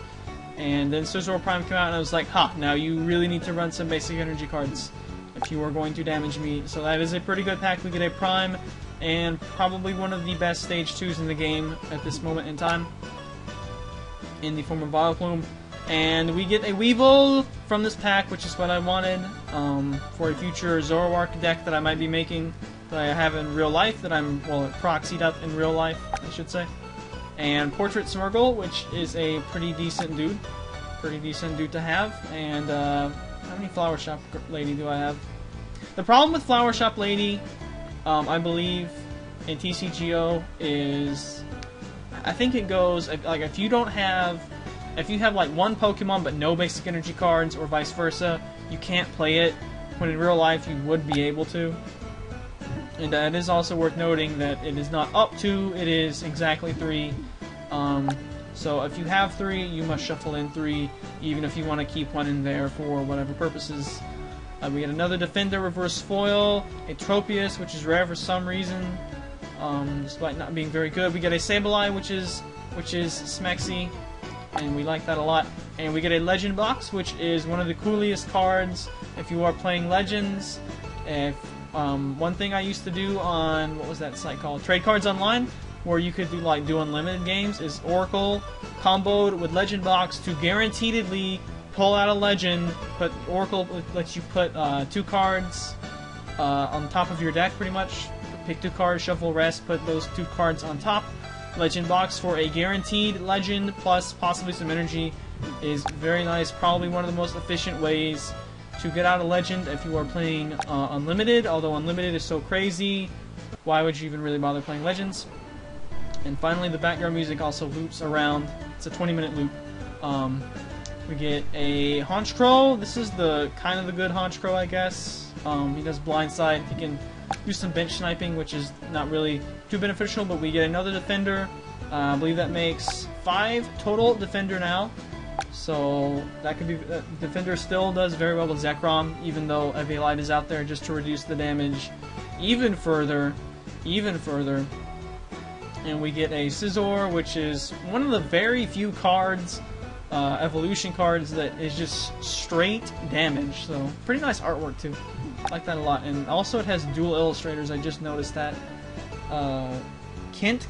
And then Scizor Prime came out, and I was like, ha, now you really need to run some Basic Energy cards if you are going to damage me. So that is a pretty good pack. We get a Prime, and probably one of the best Stage 2s in the game at this moment in time, in the form of Vileplume. And we get a Weevil from this pack, which is what I wanted for a future Zoroark deck that I might be making, that I have in real life, that I'm, well, proxied up in real life, I should say. And Portrait Smeargle, which is a pretty decent dude. Pretty decent dude to have. And how many Flower Shop Lady do I have? The problem with Flower Shop Lady, I believe, in TCGO is... I think it goes, like, if you don't have if you have like one Pokemon but no basic energy cards, or vice versa, you can't play it, when in real life you would be able to. And it is also worth noting that it is not up to, it is exactly 3. So if you have 3, you must shuffle in 3, even if you want to keep one in there for whatever purposes. We get another Defender Reverse Foil, a Tropius, which is rare for some reason, despite not being very good. We get a Sableye, which is smexy, and we like that a lot. And we get a Legend Box, which is one of the coolest cards if you are playing Legends. If one thing I used to do on, what was that site called? Trade Cards Online, where you could do unlimited games, is Oracle comboed with Legend Box to guaranteedly pull out a legend. But Oracle lets you put 2 cards on top of your deck, pretty much. Pick 2 cards, shuffle rest, put those 2 cards on top. Legend Box for a guaranteed legend plus possibly some energy is very nice. Probably one of the most efficient ways to get out a legend if you are playing Unlimited, although Unlimited is so crazy, why would you even really bother playing Legends? And finally, the background music also loops around. It's a 20-minute loop. We get a Honchkrow. This is the kind of the good Honchkrow, I guess. He does blindside. He can do some bench sniping, which is not really too beneficial, but we get another Defender. I believe that makes 5 total Defender now. So that could be Defender still does very well with Zekrom, even though Eviolite is out there just to reduce the damage even further. And we get a Scizor, which is one of the very few cards, evolution cards, that is just straight damage. So pretty nice artwork too. I like that a lot. And also it has dual illustrators. I just noticed that. Kent.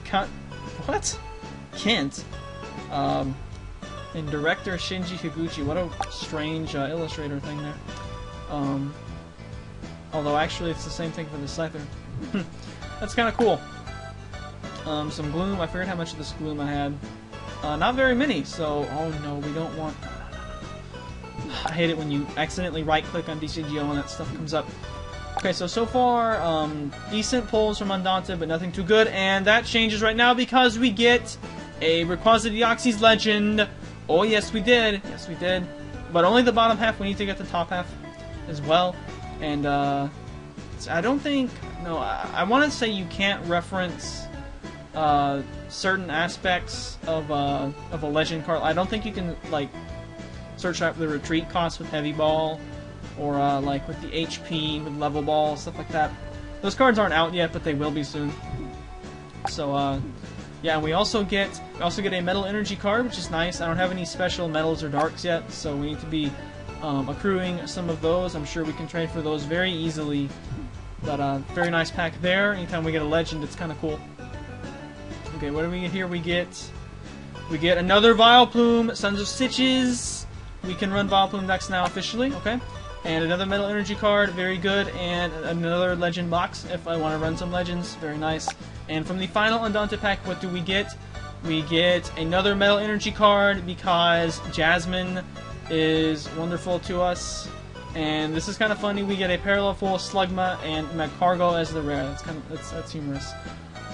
And director Shinji Higuchi. What a strange illustrator thing there. Although actually it's the same thing for the Scyther. That's kind of cool. Some Gloom. I forget how much of this Gloom I had. Not very many, so... Oh no, we don't want... I hate it when you accidentally right-click on TCGO and that stuff comes up. Okay, so far, decent pulls from Undaunted, but nothing too good, and that changes right now because we get a Rayquaza Deoxys Legend. Oh, yes, we did. Yes, we did. But only the bottom half. We need to get the top half as well. And, I don't think... No, I want to say you can't reference certain aspects of a Legend card. I don't think you can, like, search out the retreat cost with Heavy Ball, or, like, with the HP, with Level Ball, stuff like that. Those cards aren't out yet, but they will be soon. So, yeah, we also get a Metal Energy card, which is nice. I don't have any special metals or darks yet, so we need to be accruing some of those. I'm sure we can trade for those very easily. But very nice pack there. Anytime we get a legend, it's kind of cool. Okay, what do we get here? We get another Vileplume, Sons of Stitches. We can run Vileplume decks now officially. Okay, and another Metal Energy card, very good, and another Legend box if I want to run some legends. Very nice. And from the final Undaunted pack, what do we get? We get another Metal Energy card because Jasmine is wonderful to us. And this is kind of funny. We get a Parallel Full Slugma and Magcargo as the rare. That's humorous.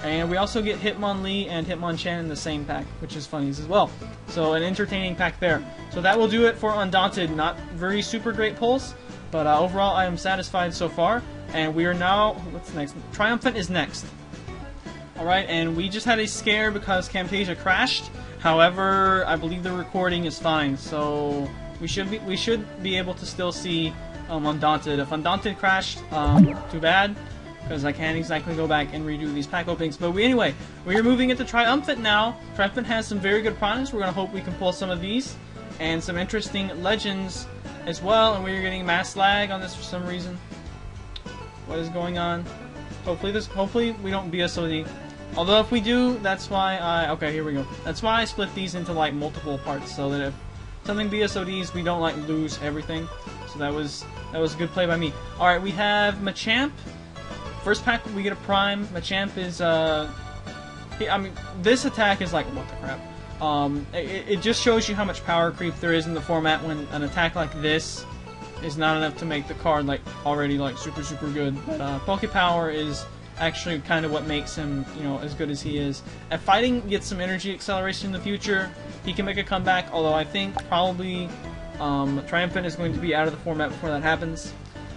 And we also get Hitmonlee and Hitmonchan in the same pack, which is funny as well. So an entertaining pack there. So that will do it for Undaunted. Not very super great pulls, but overall I am satisfied so far. And we are now, what's next? Triumphant is next. Alright, and we just had a scare because Camtasia crashed. However, I believe the recording is fine, so we should be able to still see Undaunted. If Undaunted crashed, too bad, because I can't exactly go back and redo these pack openings. But anyway, we are moving into Triumphant now. Triumphant has some very good products. We're going to hope we can pull some of these, and some interesting legends as well. And we are getting mass lag on this for some reason. What is going on? Hopefully we don't BSOD. Although if we do, that's why okay, here we go. That's why I split these into like multiple parts, so that if something BSODs, we don't like lose everything. So that was a good play by me. All right, we have Machamp. First pack, we get a Prime. Machamp is I mean, this attack is like, what the crap. It just shows you how much power creep there is in the format when an attack like this is not enough to make the card like already like super good. But Pokepower is actually kind of what makes him, you know, as good as he is. At fighting, gets some energy acceleration in the future. he can make a comeback, although I think probably Triumphant is going to be out of the format before that happens.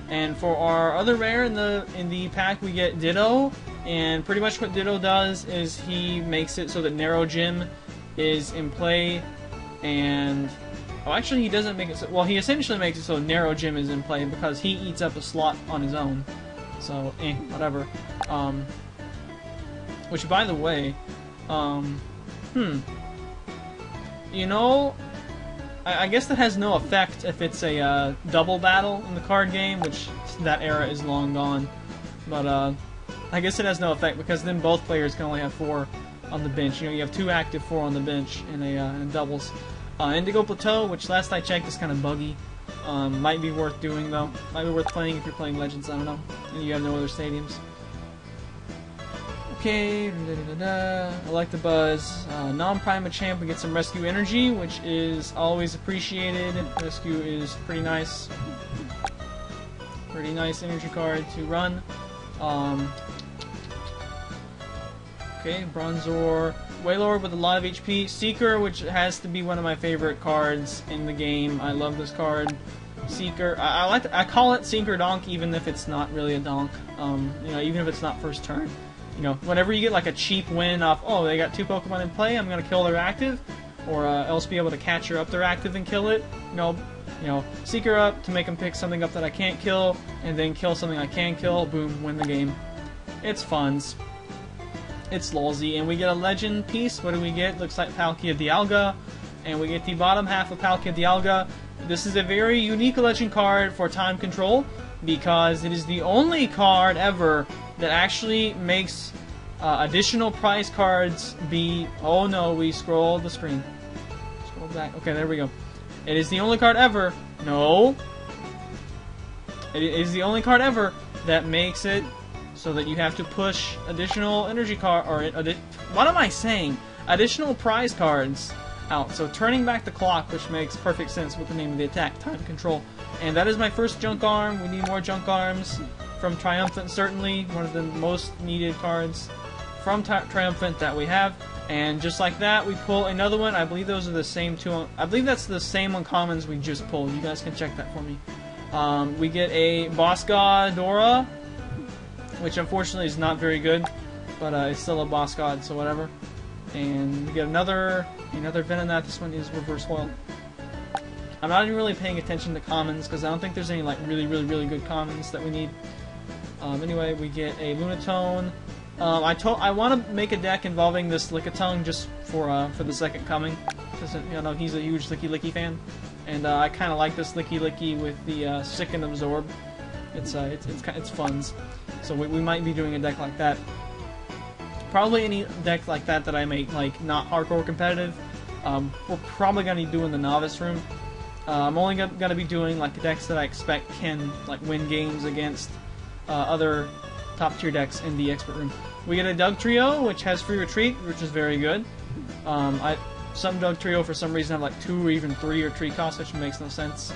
And for our other rare in the pack, we get Ditto, and pretty much what Ditto does is he makes it so that Narrow Gym is in play, and oh, actually he doesn't make it so, well, he essentially makes it so Narrow Gym is in play because he eats up a slot on his own. So, whatever. Which, by the way, you know, I guess that has no effect if it's a double battle in the card game, which that era is long gone. But I guess it has no effect because then both players can only have 4 on the bench. You know, you have 2 active 4 on the bench in doubles. Indigo Plateau, which last I checked is kind of buggy. Might be worth doing though. Might be worth playing if you're playing Legends. I don't know, and you have no other stadiums. Okay, I like the buzz. Non-Prima Champ, we get some Rescue Energy, which is always appreciated. Rescue is pretty nice. Pretty nice energy card to run. Okay, Bronzor. Wailord with a lot of HP. Seeker, which has to be one of my favorite cards in the game. I love this card. Seeker. I call it Seeker Donk even if it's not really a donk. You know, even if it's not first turn. You know, whenever you get like a cheap win off, oh, they got 2 Pokemon in play, I'm gonna kill their active, or else be able to catch her up their active and kill it. You know, Seeker up to make them pick something up that I can't kill, and then kill something I can kill. Boom, win the game. It's funs. It's lolsy, and we get a legend piece. What do we get? Looks like Palkia Dialga, and we get the bottom half of Palkia Dialga. This is a very unique legend card for time control because it is the only card ever that actually makes additional prize cards be... Oh no, we scrolled the screen. Scroll back. Okay, there we go. It is the only card ever... No! It is the only card ever that makes it so that you have to push additional energy card... what am I saying? Additional prize cards out. So turning back the clock, which makes perfect sense with the name of the attack, time control. And that is my first junk arm. We need more junk arms. From Triumphant, certainly one of the most needed cards from Triumphant that we have, and just like that, we pull another one. I believe those are the same 2. I believe that's the same uncommons we just pulled. You guys can check that for me. We get a Boss God Dora, which unfortunately is not very good, but it's still a Boss God, so whatever. And we get another Venonat. This one is Reverse Foil. I'm not even really paying attention to commons because I don't think there's any like really good commons that we need. Anyway, we get a Lunatone. I want to make a deck involving this Lickitung just for the Second Coming, because you know he's a huge Licky Licky fan, and I kind of like this Licky Licky with the Sick and Absorb. It's funs, so we might be doing a deck like that. Probably any deck like that I make like not hardcore competitive. We're probably gonna be doing the Novice Room. I'm only gonna be doing like decks that I expect can like win games against other top tier decks in the Expert Room. We get a Doug Trio, which has Free Retreat, which is very good. Some Doug Trio for some reason have like 2 or even 3 retreat costs, which makes no sense.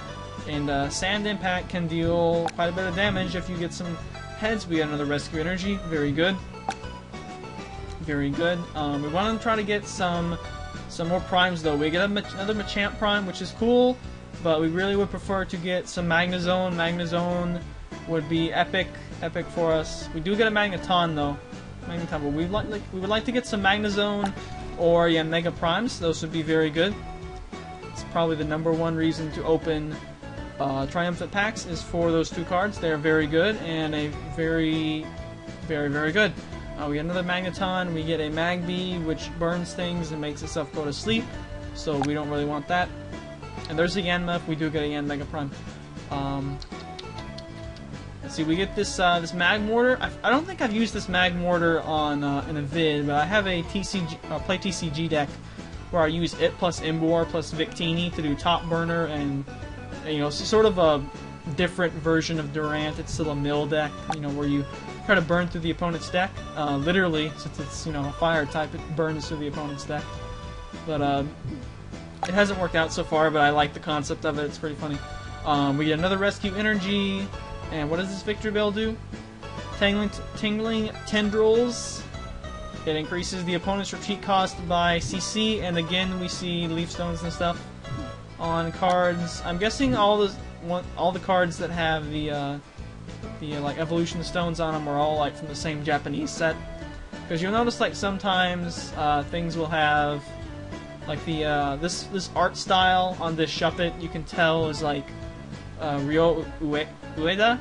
And Sand Impact can deal quite a bit of damage if you get some heads. We get another Rescue Energy, very good. Very good. We want to try to get some more primes though. We get another Machamp Prime, which is cool, but we really would prefer to get some Magnezone. Magnezone would be epic for us. We do get a Magneton though. Magneton, but we would like to get some Magnezone or Mega Primes. Those would be very good. It's probably the #1 reason to open Triumphant packs is for those 2 cards. They're very good and a very good. We get another Magneton. We get a Magby, which burns things and makes itself go to sleep. So we don't really want that. And there's a Yanma if we do get a Yan Mega Prime. Let's see, we get this this Magmortar. I don't think I've used this Magmortar on in a vid, but I have a play TCG deck where I use it plus Imbor plus Victini to do top burner, and you know, sort of a different version of Durant. It's still a mill deck, you know, where you try to burn through the opponent's deck. Literally, since it's, you know, a fire type, it burns through the opponent's deck. But it hasn't worked out so far, but I like the concept of it. It's pretty funny. We get another Rescue Energy. And what does this Victory Bell do? Tingling Tendrils. It increases the opponent's retreat cost by CC, and again we see leaf stones and stuff on cards. I'm guessing all the cards that have the like evolution stones on them are all like from the same Japanese set. Because you'll notice like sometimes things will have like the this art style on this shuppet. You can tell is like Ryo Ueda.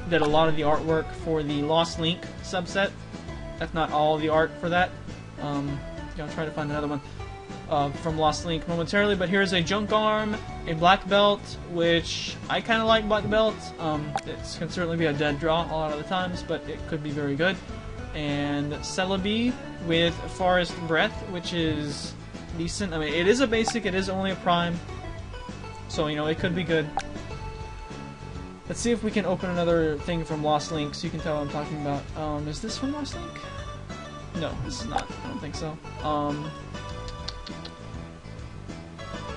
Did a lot of the artwork for the Lost Link subset, if not all the art for that. I'll try to find another one from Lost Link momentarily, but here's a junk arm, a black belt, which I kind of like black belt. It can certainly be a dead draw a lot of the times, but it could be very good. And Celebi with Forest Breath, which is decent. I mean, it is a basic, it is only a prime, so, you know, it could be good. Let's see if we can open another thing from Lost Link so you can tell what I'm talking about. Is this from Lost Link? No, this is not. I don't think so.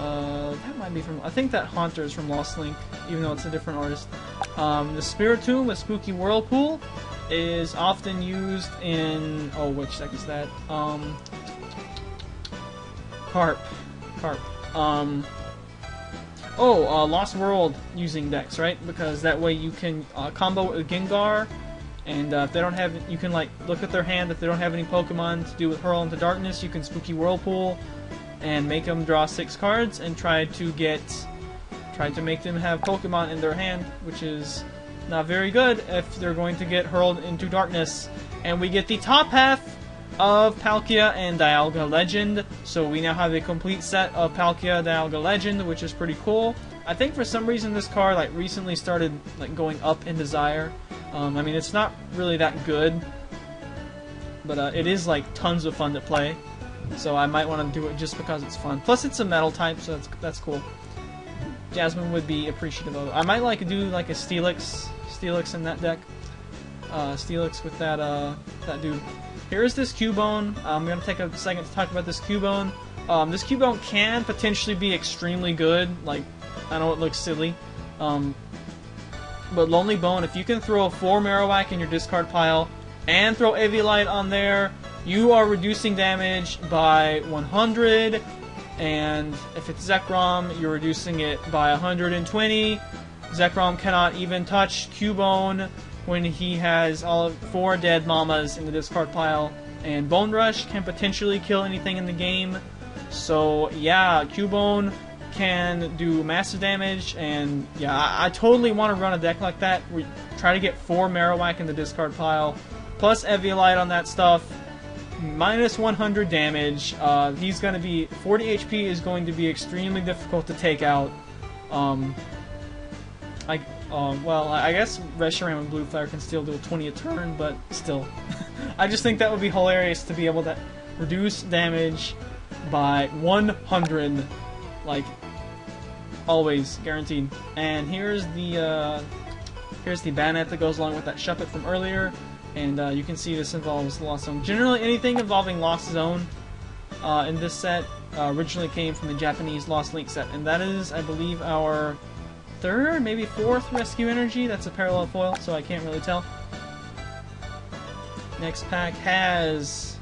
That might be from... I think that Haunter is from Lost Link, even though it's a different artist. The Spiritomb with Spooky Whirlpool is often used in... Oh, which deck is that? Carp. Lost World using decks, right? Because that way you can combo with Gengar, and if they don't have, you can like look at their hand. If they don't have any Pokemon to do with Hurl into Darkness, you can Spooky Whirlpool and make them draw 6 cards and try to make them have Pokemon in their hand, which is not very good if they're going to get hurled into darkness. And we get the top half of Palkia and Dialga Legend, so we now have a complete set of Palkia Dialga Legend, which is pretty cool. I think for some reason this card like recently started like going up in desire. I mean, it's not really that good, but it is like tons of fun to play, so I might want to do it just because it's fun. Plus it's a metal type, so that's cool. Jasmine would be appreciative of it. I might like do like a Steelix in that deck. Steelix with that dude. Here's this Cubone. I'm going to take a second to talk about this Cubone. This Cubone can potentially be extremely good. Like, I know it looks silly. But Lonely Bone, if you can throw 4 Marowak in your discard pile and throw Eviolite on there, you are reducing damage by 100. And if it's Zekrom, you're reducing it by 120. Zekrom cannot even touch Cubone when he has all of 4 dead mamas in the discard pile, and Bone Rush can potentially kill anything in the game. So yeah, Cubone can do massive damage, and yeah, I totally want to run a deck like that. We try to get 4 Marowak in the discard pile, plus Eviolite on that stuff, minus 100 damage. He's going to be 40 HP is going to be extremely difficult to take out. Well, I guess Reshiram and Blue Flare can still do a 20 a turn, but still. I just think that would be hilarious to be able to reduce damage by 100, like, always, guaranteed. And here's the Banette that goes along with that Shuppet from earlier, and you can see this involves Lost Zone. Generally, anything involving Lost Zone in this set originally came from the Japanese Lost Link set, and that is, I believe, our 3rd, maybe 4th Rescue Energy. That's a parallel foil, so I can't really tell. Next pack has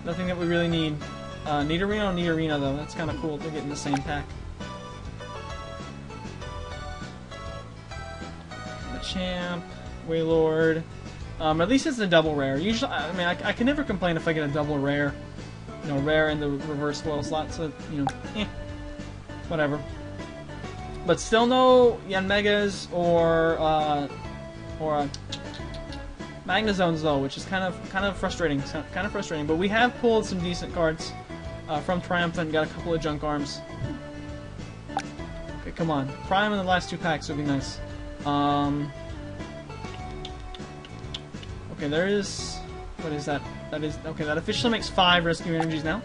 nothing that we really need. Nidorino, though. That's kind of cool to get in the same pack. Machamp, Wailord. At least it's a double rare. Usually, I mean, I can never complain if I get a double rare. You know, rare in the reverse foil slot, so, you know, whatever. But still no Yanmegas or Magnezones though, which is kind of frustrating. But we have pulled some decent cards from Triumphant. Got a couple of junk arms. Okay, come on, Prime in the last 2 packs would be nice. Okay, there is. What is that? That is okay. That officially makes 5 Rescue Energies now.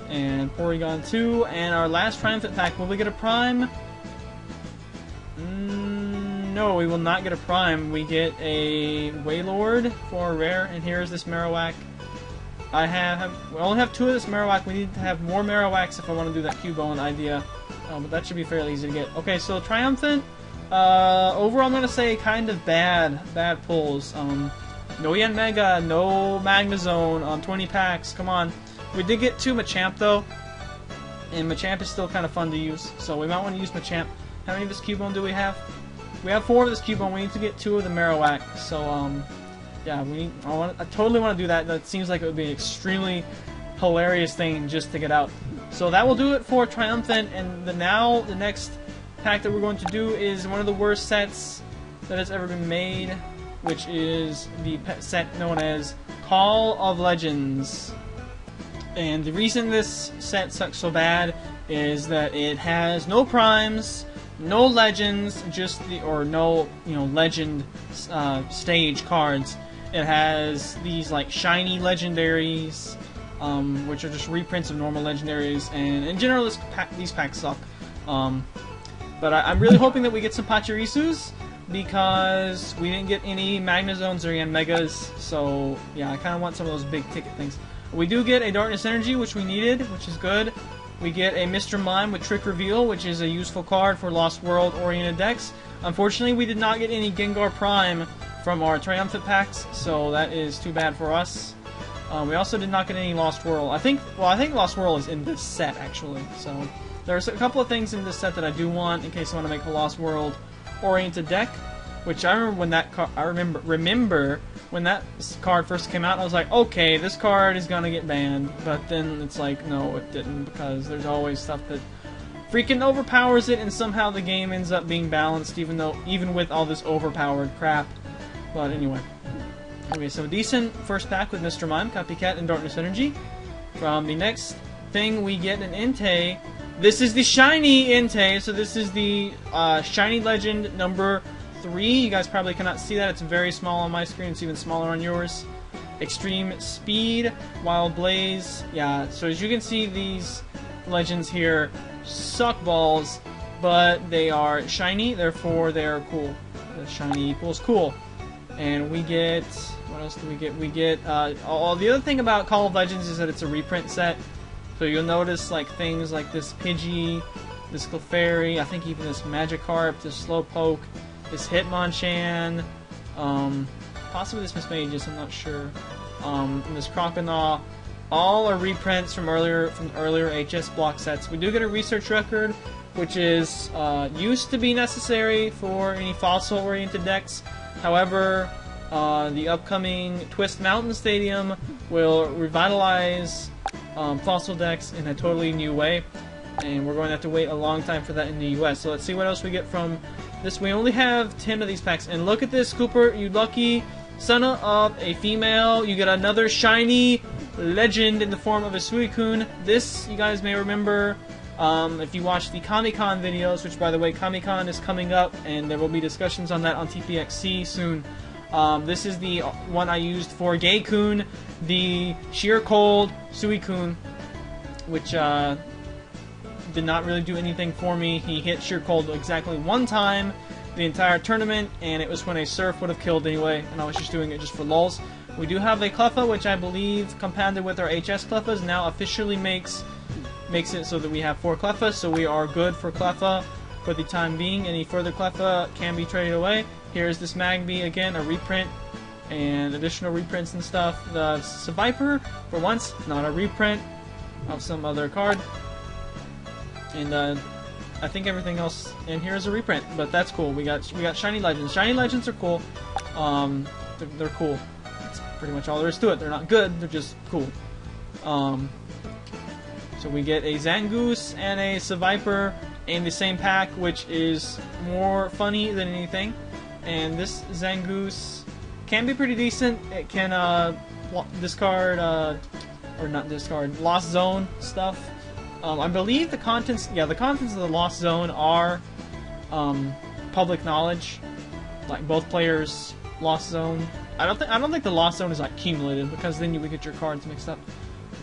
And Porygon 2, and our last Triumphant pack. Will we get a Prime? No, we will not get a Prime. We get a Wailord for a rare, and here's this Marowak. We only have 2 of this Marowak. We need to have more Marowaks if I want to do that Cubone idea. But that should be fairly easy to get. Okay, so Triumphant. Overall, I'm gonna say kind of bad pulls. No Yanmega, no Magnezone on 20 packs. Come on. We did get 2 Machamp though, and Machamp is still kind of fun to use, so we might want to use Machamp. How many of this Cubone do we have? We have 4 of this Cubone. We need to get 2 of the Marowak. So yeah, I totally want to do that. That seems like it would be an extremely hilarious thing just to get out. So that will do it for Triumphant, and the next pack that we're going to do is one of the worst sets that has ever been made, which is the set known as Call of Legends. And the reason this set sucks so bad is that it has no primes, no legends, no legend stage cards. It has these like shiny legendaries, which are just reprints of normal legendaries, and in general these packs suck. But I'm really hoping that we get some Pachirisus, because we didn't get any Magnezones or Yanmegas, so yeah, I kind of want some of those big ticket things. We do get a Darkness Energy, which we needed, which is good. We get a Mr. Mime with Trick Reveal, which is a useful card for Lost World oriented decks. Unfortunately, we did not get any Gengar Prime from our Triumphant packs, so that is too bad for us. We also did not get any Lost World. I think Lost World is in this set, actually. So there's a couple of things in this set that I do want in case I want to make a Lost World oriented deck. Which I remember when remember when that card first came out, I was like, okay, this card is gonna get banned. But then it's like, no, it didn't, because there's always stuff that freaking overpowers it, and somehow the game ends up being balanced, even with all this overpowered crap. But anyway. Okay, so a decent first pack with Mr. Mime, Copycat, and Darkness Energy. From the next thing, we get an Entei. This is the shiny Entei, so this is the Shiny Legend number 3. You guys probably cannot see that. It's very small on my screen. It's even smaller on yours. Extreme Speed, Wild Blaze. Yeah, so as you can see, these legends here suck balls, but they are shiny, therefore they are cool. The shiny equals cool. And we get... what else do we get? We get... the other thing about Call of Legends is that it's a reprint set. So you'll notice like things like this Pidgey, this Clefairy, I think even this Magikarp, this Slowpoke, this Hitmonchan, possibly this Mismagius, I'm not sure, and this Croconaw, all are reprints from earlier HS block sets. We do get a research record, which is used to be necessary for any fossil-oriented decks. However, the upcoming Twist Mountain Stadium will revitalize fossil decks in a totally new way, and we're going to have to wait a long time for that in the US. So let's see what else we get from this. We only have 10 of these packs, and look at this, Kooper, you lucky son of a female. You get another shiny legend in the form of a Suicune. This, you guys may remember, if you watch the Comic-Con videos, which by the way, Comic-Con is coming up, and there will be discussions on that on TPXC soon. This is the one I used for Gay-kun, the Sheer Cold Suicune, which did not really do anything for me. He hit Sheer Cold exactly one time the entire tournament, and it was when a Surf would have killed anyway, and I was just doing it just for lulz. We do have a Cleffa, which I believe, compounded with our HS Cleffas, now officially makes it so that we have 4 Cleffas, so we are good for Cleffa for the time being. Any further Cleffa can be traded away. Here's this Magby, again, a reprint, and additional reprints and stuff. The Seviper, for once, not a reprint of some other card. And I think everything else in here is a reprint, but that's cool. We got Shiny Legends. Shiny Legends are cool. They're cool. That's pretty much all there is to it. They're not good, they're just cool. So we get a Zangoose and a Seviper in the same pack, which is more funny than anything. And this Zangoose can be pretty decent. It can discard, or not discard, Lost Zone stuff. I believe the contents, yeah, the contents of the Lost Zone are public knowledge. Like both players' Lost Zone. I don't think the Lost Zone is like cumulative, because then you would get your cards mixed up.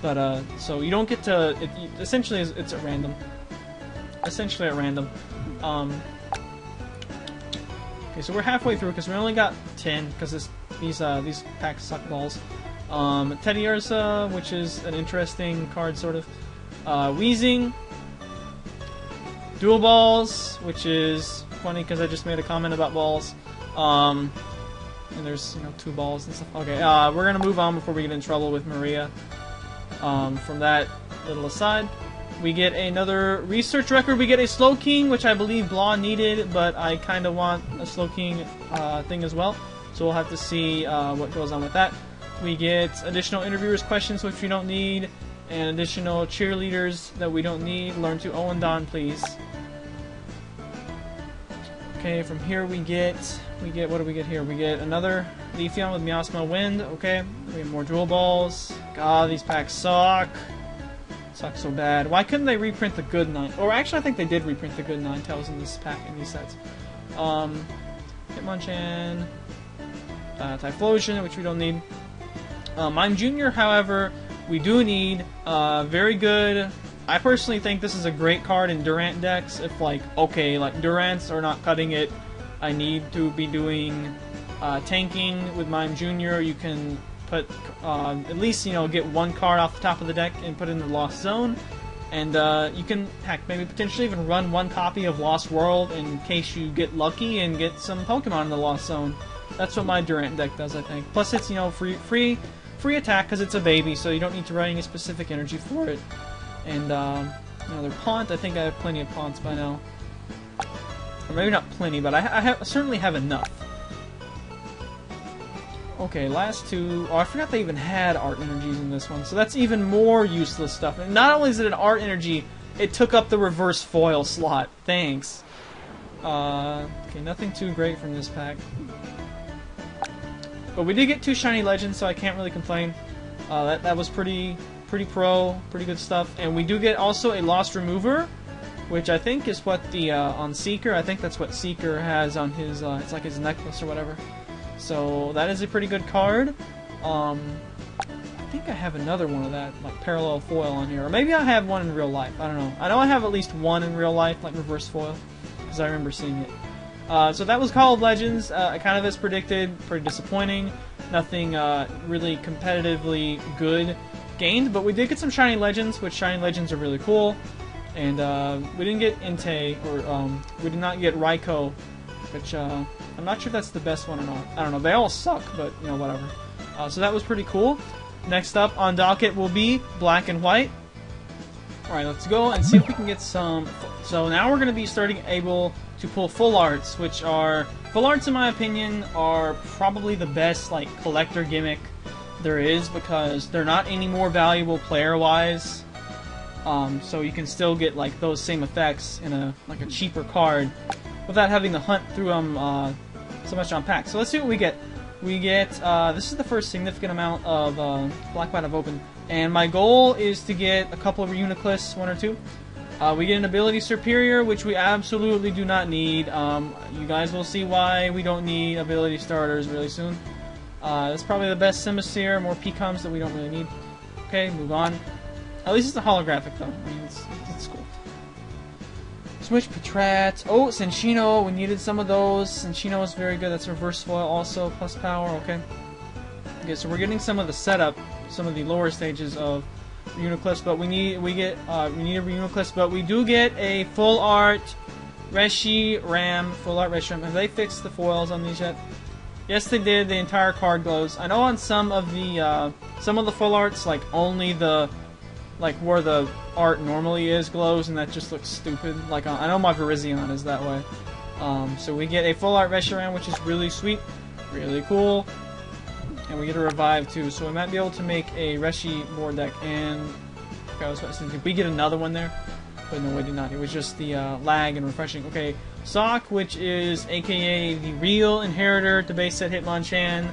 But so you don't get to. Essentially, it's at random. Essentially at random. Okay, so we're halfway through because we only got 10 because these packs suck balls. Teddy Ursa, which is an interesting card, sort of. Weezing. Dual Balls, which is funny because I just made a comment about balls. And there's, you know, 2 balls and stuff. Okay, we're gonna move on before we get in trouble with Maria. From that little aside, we get another research record. We get a Slow King, which I believe Blah needed, but I kind of want a Slow King thing as well. So we'll have to see what goes on with that. We get additional interviewers' questions, which we don't need, and additional cheerleaders that we don't need. Learn to Owen Don, please. Okay, from here we get, what do we get here? We get another Leafeon with Miasma Wind, okay. We have more Jewel Balls. God, these packs suck. Suck so bad. Why couldn't they reprint the good 9? Or actually, I think they did reprint the good 9-tails in this pack, in these sets. Hitmonchan, Typhlosion, which we don't need. Mime Jr., however, we do need. Very good. I personally think this is a great card in Durant decks. If, like, okay, like, Durants are not cutting it, I need to be doing tanking with Mime Jr. You can put, at least, you know, get 1 card off the top of the deck and put it in the Lost Zone. And you can, heck, maybe potentially even run 1 copy of Lost World in case you get lucky and get some Pokemon in the Lost Zone. That's what my Durant deck does, I think. Plus, it's, you know, free attack because it's a baby, so you don't need to run any specific energy for it. And, another Pont. I think I have plenty of Ponts by now. Or maybe not plenty, but I certainly have enough. Okay, last 2. Oh, I forgot they even had Art Energies in this one, so that's even more useless stuff. And not only is it an Art Energy, it took up the reverse foil slot. Thanks. Okay, nothing too great from this pack. But we did get 2 Shiny Legends, so I can't really complain. That was pretty good stuff. And we do get also a Lost Remover, which I think is what the on Seeker. I think that's what Seeker has on his. It's like his necklace or whatever. So that is a pretty good card. I think I have another one of that, like parallel foil on here, or maybe I have one in real life. I don't know. I know I have at least one in real life, like reverse foil, because I remember seeing it. So that was Call of Legends. Kind of as predicted, pretty disappointing. Nothing really competitively good gained, but we did get some Shiny Legends, which Shiny Legends are really cool. And we didn't get Entei, or we did not get Raikou, which I'm not sure if that's the best one or not. I don't know. They all suck, but you know, whatever. So that was pretty cool. Next up on docket will be Black and White. Alright, let's go and see if we can get some. So now we're going to be able to pull full arts, which are, full arts in my opinion are probably the best like collector gimmick there is, because they're not any more valuable player wise. So you can still get like those same effects in a cheaper card without having to hunt through them so much on packs. So let's see what we get. We get, this is the first significant amount of Black White I've opened, and my goal is to get a couple of Uniclists, 1 or 2. We get an Ability Superior, which we absolutely do not need. You guys will see why we don't need Ability Starters really soon. That's probably the best Simisear, more Pecoms that we don't really need. Okay, move on. At least it's a holographic though, I mean, it's cool. Switch Patrat. Oh, Senshino, we needed some of those. Senshino is very good. That's reverse foil also, plus power, okay. Okay, so we're getting some of the setup, some of the lower stages of Uniclist, but we need a Uniclist, but we do get a full art Reshiram, full art Reshiram. Have they fixed the foils on these yet? Yes, they did. The entire card glows. I know on some of the full arts, like only the, like where the art normally is glows, and that just looks stupid. Like I know my Virizion is that way. So we get a full art Reshiram, which is really sweet, really cool, and we get a revive too. So we might be able to make a Reshi board deck. And okay, I was about to say, did we get another one there? But no, we did not. It was just the lag and refreshing. Okay, Sock, which is AKA the real inheritor to base set Hitmonchan,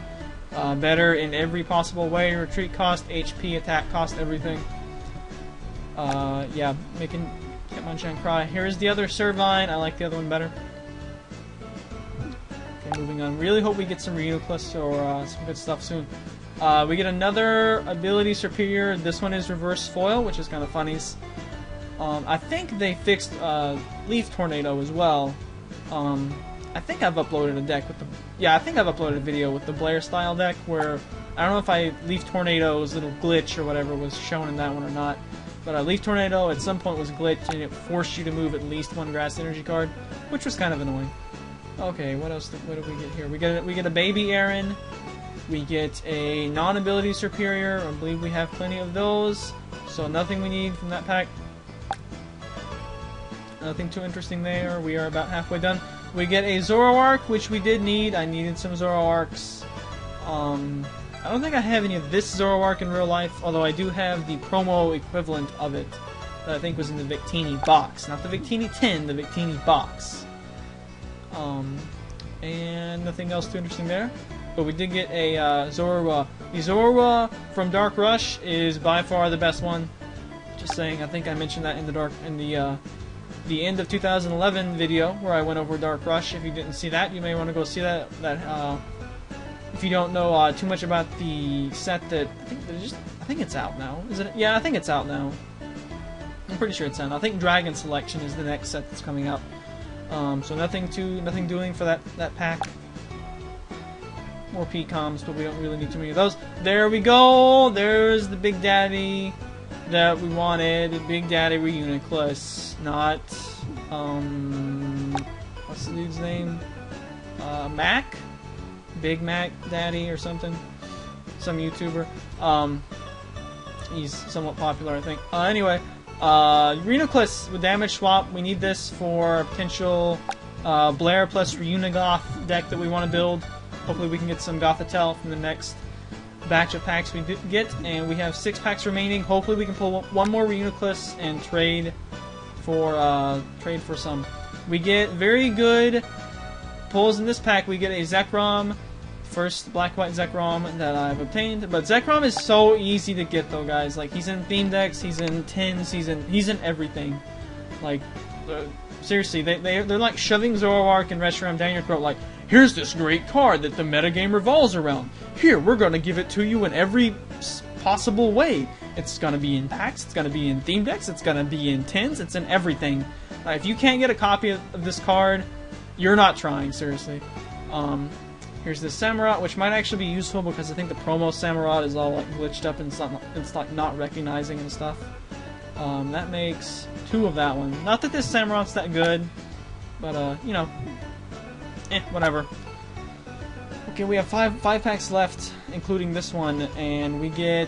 better in every possible way. Retreat cost, HP, attack cost, everything. Yeah, making Hitmonchan cry. Here's the other Servine. I like the other one better. Okay, moving on. Really hope we get some Uniclus or some good stuff soon. We get another Ability Superior. This one is reverse foil, which is kind of funnies. I think they fixed Leaf Tornado as well. I think I've uploaded a deck with the... Yeah, I think I've uploaded a video with the Blair style deck where... I don't know if Leaf Tornado's little glitch or whatever was shown in that one or not. But Leaf Tornado at some point was glitched and it forced you to move at least 1 grass energy card, which was kind of annoying. Okay, what else? What do we get here? We get a baby Aaron. We get a non-ability superior. I believe we have plenty of those. So nothing we need from that pack. Nothing too interesting there. We are about halfway done. We get a Zoroark, which we did need. I needed some Zoroarks. I don't think I have any of this Zoroark in real life, although I do have the promo equivalent of it that I think was in the Victini box. Not the Victini tin, the Victini box. And nothing else too interesting there. But we did get a Zorua. The Zorua from Dark Rush is by far the best one. Just saying, I think I mentioned that in the end of 2011 video where I went over Dark Rush. If you didn't see that, you may want to go see that. If you don't know too much about the set, that I think it's out now. Is it? Yeah, I think it's out now. I'm pretty sure it's out. I think Dragon Selection is the next set that's coming out. So nothing doing for that pack. More PComs, but we don't really need too many of those. There we go. There's the Big Daddy that we wanted. Big Daddy Reuniclus, not what's the dude's name? Mac, Big Mac Daddy or something. Some YouTuber. He's somewhat popular, I think. Anyway. Reuniclus with damage swap. We need this for a potential Blair plus Reunigoth deck that we want to build. Hopefully we can get some Gothitelle from the next batch of packs we get. And we have 6 packs remaining. Hopefully we can pull one more Reuniclus and trade for some. We get very good pulls in this pack. We get a Zekrom. First black-white Zekrom that I've obtained. But Zekrom is so easy to get though, guys. Like, he's in theme decks, he's in tins, he's in everything. Like, seriously, they're like shoving Zoroark and Reshiram down your throat like, here's this great card that the metagame revolves around. Here, we're gonna give it to you in every possible way. It's gonna be in packs, it's gonna be in theme decks, it's gonna be in tins, it's in everything. If you can't get a copy of this card, you're not trying, seriously. Here's this Samurott, which might actually be useful because I think the promo Samurott is all like glitched up and it's like not recognizing and stuff. That makes 2 of that one. Not that this Samurott's that good, but you know, whatever. Okay, we have five packs left, including this one, and we get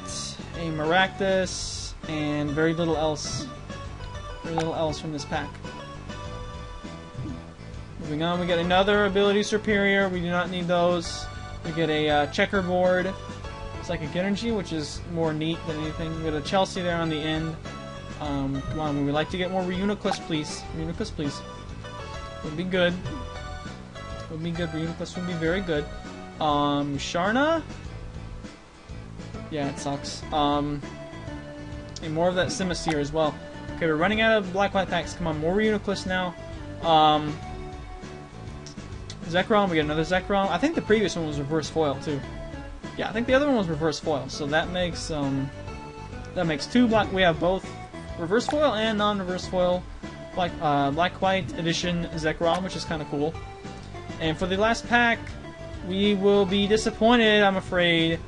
a Maractus and very little else. Very little else from this pack. Moving on, we get another ability superior. We do not need those. We get a checkerboard, psychic energy, which is more neat than anything. We get a Chelsea there on the end. Come on, we would like to get more Reuniclus, please. Reuniclus, please. Would be good. Would be good. Reuniclus would be very good. Sharna? Yeah, it sucks. And more of that Simisear as well. Okay, we're running out of black-white packs. Come on, more Reuniclus now. Zekrom, we get another Zekrom. I think the previous one was reverse foil too. Yeah, I think the other one was reverse foil. So that makes 2 black. We have both reverse foil and non-reverse foil black-white edition Zekrom, which is kind of cool. And for the last pack, we will be disappointed, I'm afraid.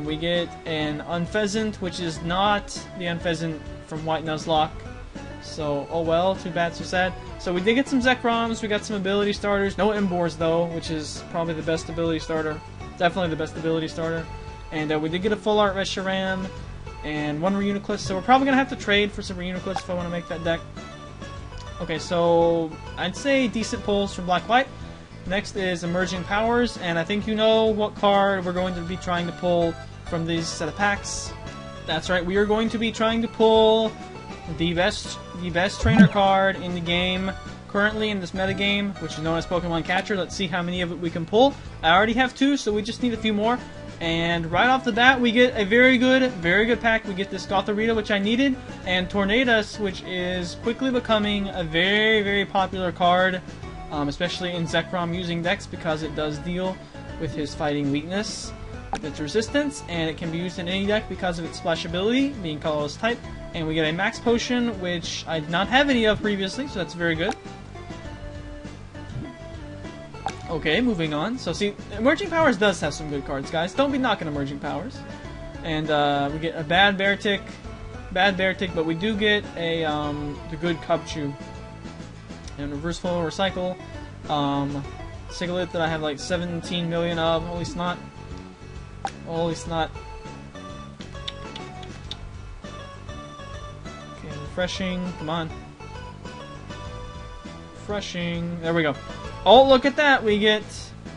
We get an Unpheasant, which is not the Unpheasant from White Nuzlocke. So, oh well, too bad, so sad. So we did get some Zekroms, we got some ability starters. No Embors though, which is probably the best ability starter. Definitely the best ability starter. And we did get a full art Reshiram and 1 Reuniclus. So we're probably going to have to trade for some Reuniclus if I want to make that deck. Okay, so I'd say decent pulls from Black-White. Next is Emerging Powers, and I think you know what card we're going to be trying to pull from these set of packs. That's right, we are going to be trying to pull the best trainer card in the game currently in this metagame, which is known as Pokemon Catcher. Let's see how many of it we can pull. I already have 2, so we just need a few more. And right off the bat, we get a very good pack. We get this Gothorita, which I needed, and Tornadus, which is quickly becoming a very popular card, especially in Zekrom using decks, because it does deal with his fighting weakness, with its resistance, and it can be used in any deck because of its splashability, being colorless type. And we get a Max Potion, which I did not have any of previously, so that's very good. Okay, moving on. So see, Emerging Powers does have some good cards, guys. Don't be knocking Emerging Powers. And we get a bad Beartic, but we do get a the good Cubchoo. And Reverse Flow Recycle. Sigilith that I have like 17 million of. Holy snot. Holy snot. Okay, refreshing. Come on. Refreshing. There we go. Oh, look at that. We get...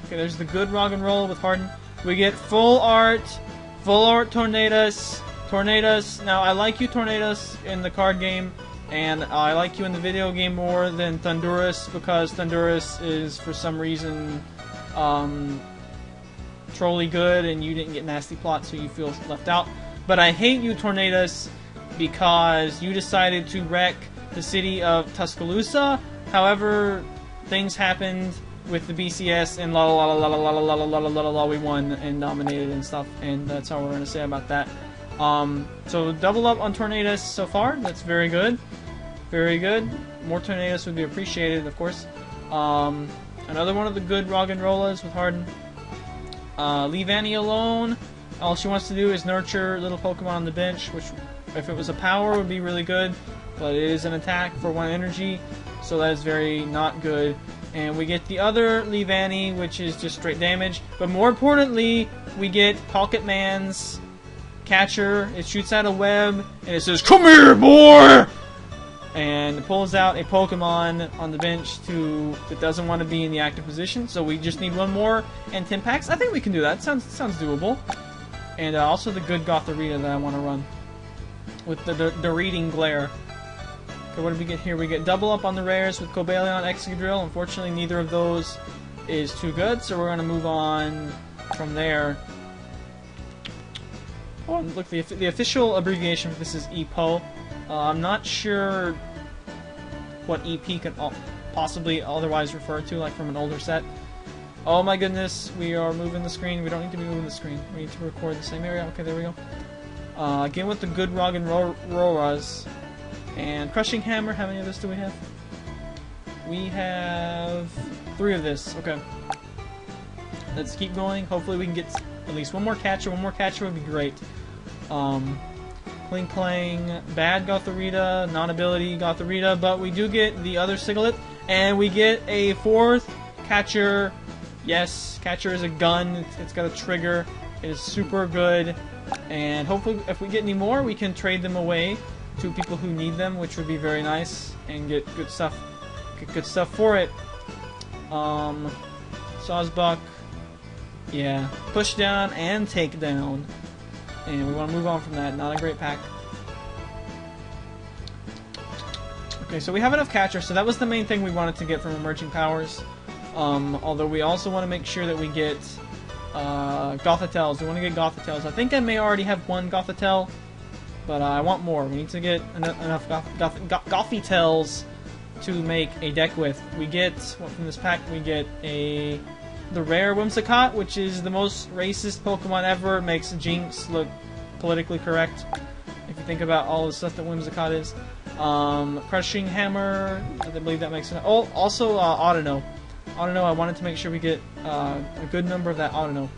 Okay, there's the good rock and roll with Harden. We get full art Tornadoes. Tornadoes. Now, I like you Tornadoes in the card game, and I like you in the video game more than Thundurus, because Thundurus is, for some reason, trolly good, and you didn't get nasty plot, so you feel left out. But I hate you Tornadoes because you decided to wreck the city of Tuscaloosa. However, things happened with the BCS, and we won and dominated and stuff, and that's all we're going to say about that. So double up on Tornadoes so far. That's very good. Very good. More Tornadoes would be appreciated, of course. Another one of the good rock and rollers with Harden. Leave Annie alone. All she wants to do is nurture little Pokemon on the bench, which, if it was a power, would be really good. But it is an attack for 1 energy, so that is very not good. And we get the other Leave Annie, which is just straight damage. But more importantly, we get Pocket Man's catcher. It shoots out a web, and it says, "Come here, boy!" And it pulls out a Pokemon on the bench that doesn't want to be in the active position. So we just need 1 more and 10 packs. I think we can do that. Sounds doable. And also the good Gothorita that I want to run with the reading glare. Okay, what did we get here? We get double up on the rares with Cobalion, Excadrill. Unfortunately, neither of those is too good, so we're going to move on from there. Oh, look, the official abbreviation for this is EPO. I'm not sure what EP can possibly otherwise refer to, like from an older set. Oh my goodness, we are moving the screen. We don't need to be moving the screen. We need to record the same area. Okay, there we go. Again with the good Rog and Roras. And Crushing Hammer. How many of this do we have? We have 3 of this. Okay. Let's keep going. Hopefully we can get at least 1 more catcher. 1 more catcher would be great. Kling Klang, bad Gothorita, non-ability Gothorita, but we do get the other Sigilith, and we get a 4th catcher. Yes, catcher is a gun. It's got a trigger. It is super good, and hopefully if we get any more, we can trade them away to people who need them, which would be very nice, and get good stuff. Get good stuff for it. Sawsbuck. Yeah, push down and take down. And we want to move on from that. Not a great pack. Okay, so we have enough catchers, so that was the main thing we wanted to get from Emerging Powers. Although we also want to make sure that we get Gothitels. We want to get Gothitels. I think I may already have 1 Gothitelle, but I want more. We need to get enough Gothitels to make a deck with. We get, what from this pack? We get the rare Whimsicott, which is the most racist Pokemon ever. It makes Jinx look politically correct, if you think about all the stuff that Whimsicott is. Crushing Hammer, I believe that makes it. Oh, also Audino. Audino, I wanted to make sure we get a good number of that Audino,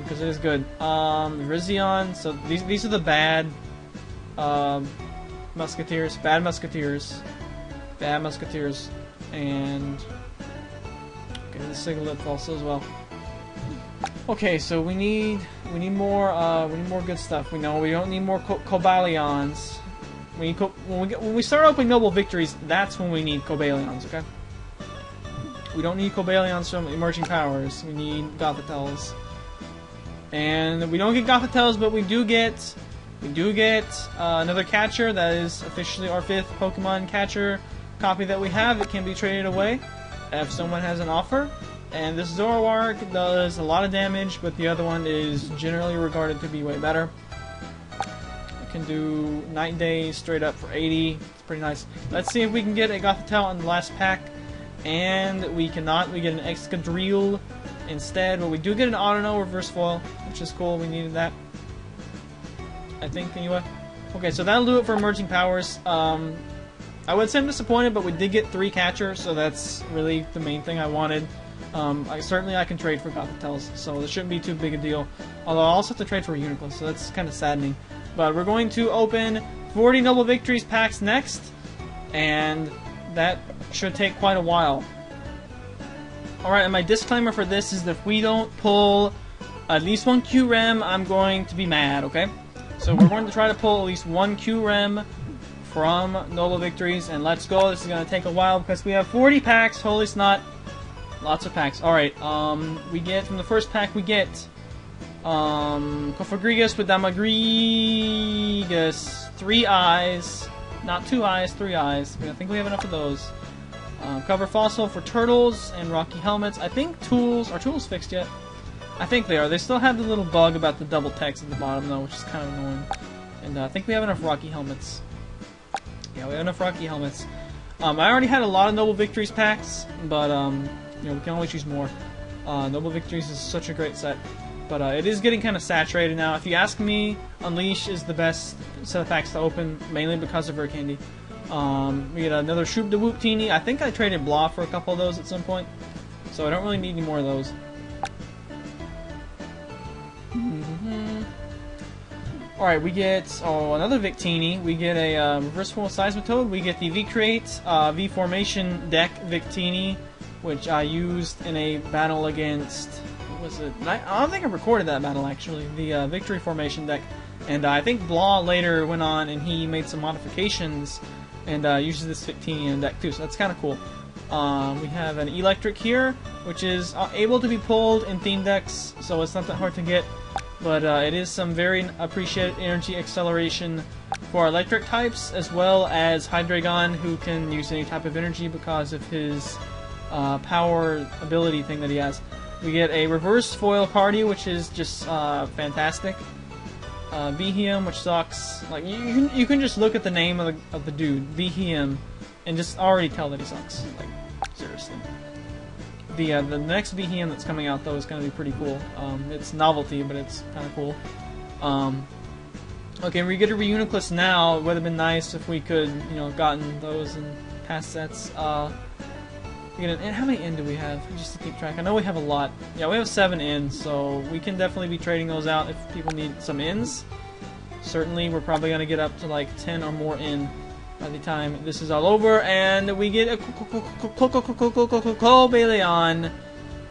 because it is good. Rizion, so these are the bad Musketeers. Bad Musketeers. Bad Musketeers. And okay, the Sigilith also as well. Okay, so we need more good stuff. We know we don't need more Cobalions. When we start opening Noble Victories, that's when we need Cobalions. Okay. We don't need Cobalions from Emerging Powers. We need Gothitels. And we don't get Gothitels, but we do get another catcher. That is officially our 5th Pokemon catcher copy that we have. It can be traded away if someone has an offer. And this Zoroark does a lot of damage, but the other one is generally regarded to be way better. It can do Night Day straight up for 80. It's pretty nice. Let's see if we can get a Gothitelle in the last pack. And we cannot. We get an Excadrill instead, but we do get an Audino reverse foil, which is cool. We needed that, I think, anyway. Okay, so that'll do it for Emerging Powers. I would say I'm disappointed, but we did get 3 catchers, so that's really the main thing I wanted. I can trade for Gothitels, so it shouldn't be too big a deal. Although I also have to trade for a Uniqlo, so that's kind of saddening. But we're going to open 40 Noble Victories packs next, and that should take quite a while. Alright, and my disclaimer for this is that if we don't pull at least one QREM, I'm going to be mad, okay? So we're going to try to pull at least one QREM from Noble Victories, and let's go. This is going to take a while because we have 40 packs. Holy snot. Lots of packs. Alright, we get, from the first pack, we get Kofagrigus with Damagrigus, 3 eyes. Not 2 eyes, 3 eyes. I think we have enough of those. Cover Fossil for Turtles and Rocky Helmets. I think Tools... Are Tools fixed yet? I think they are. They still have the little bug about the double text at the bottom, though, which is kind of annoying. And I think we have enough Rocky Helmets. Yeah, we have enough Rocky Helmets. I already had a lot of Noble Victories packs, but, you know, we can always use more. Noble Victories is such a great set. But it is getting kind of saturated now. If you ask me, Unleash is the best set of packs to open, mainly because of Rare Candy. We get another Shoop de Whoop Teeny. I think I traded Blah for a couple of those at some point, so I don't really need any more of those. Alright, we get another Victini. We get a Reversible Seismitoad. We get the V-Create V-Formation deck Victini, which I used in a battle against... What was it? I don't think I recorded that battle, actually. The Victory Formation deck. And I think Blah later went on and he made some modifications and uses this Victini in deck too, so that's kind of cool. We have an Electric here, which is able to be pulled in theme decks, so it's not that hard to get. But it is some very appreciated energy acceleration for electric types, as well as Hydreigon, who can use any type of energy because of his power ability thing that he has. We get a reverse foil party, which is just fantastic. Behem, which sucks. Like you can just look at the name of the dude, Behem, and just already tell that he sucks. Like seriously. The next Behem that's coming out though is going to be pretty cool. It's novelty, but it's kind of cool. Okay, we get a Reuniclus now. It would have been nice if we could, you know, gotten those in past sets. We get how many in do we have? Just to keep track. I know we have a lot. Yeah, we have 7 in, so we can definitely be trading those out if people need some ins. Certainly, we're probably going to get up to like 10 or more in by the time this is all over, and we get a Cobalion,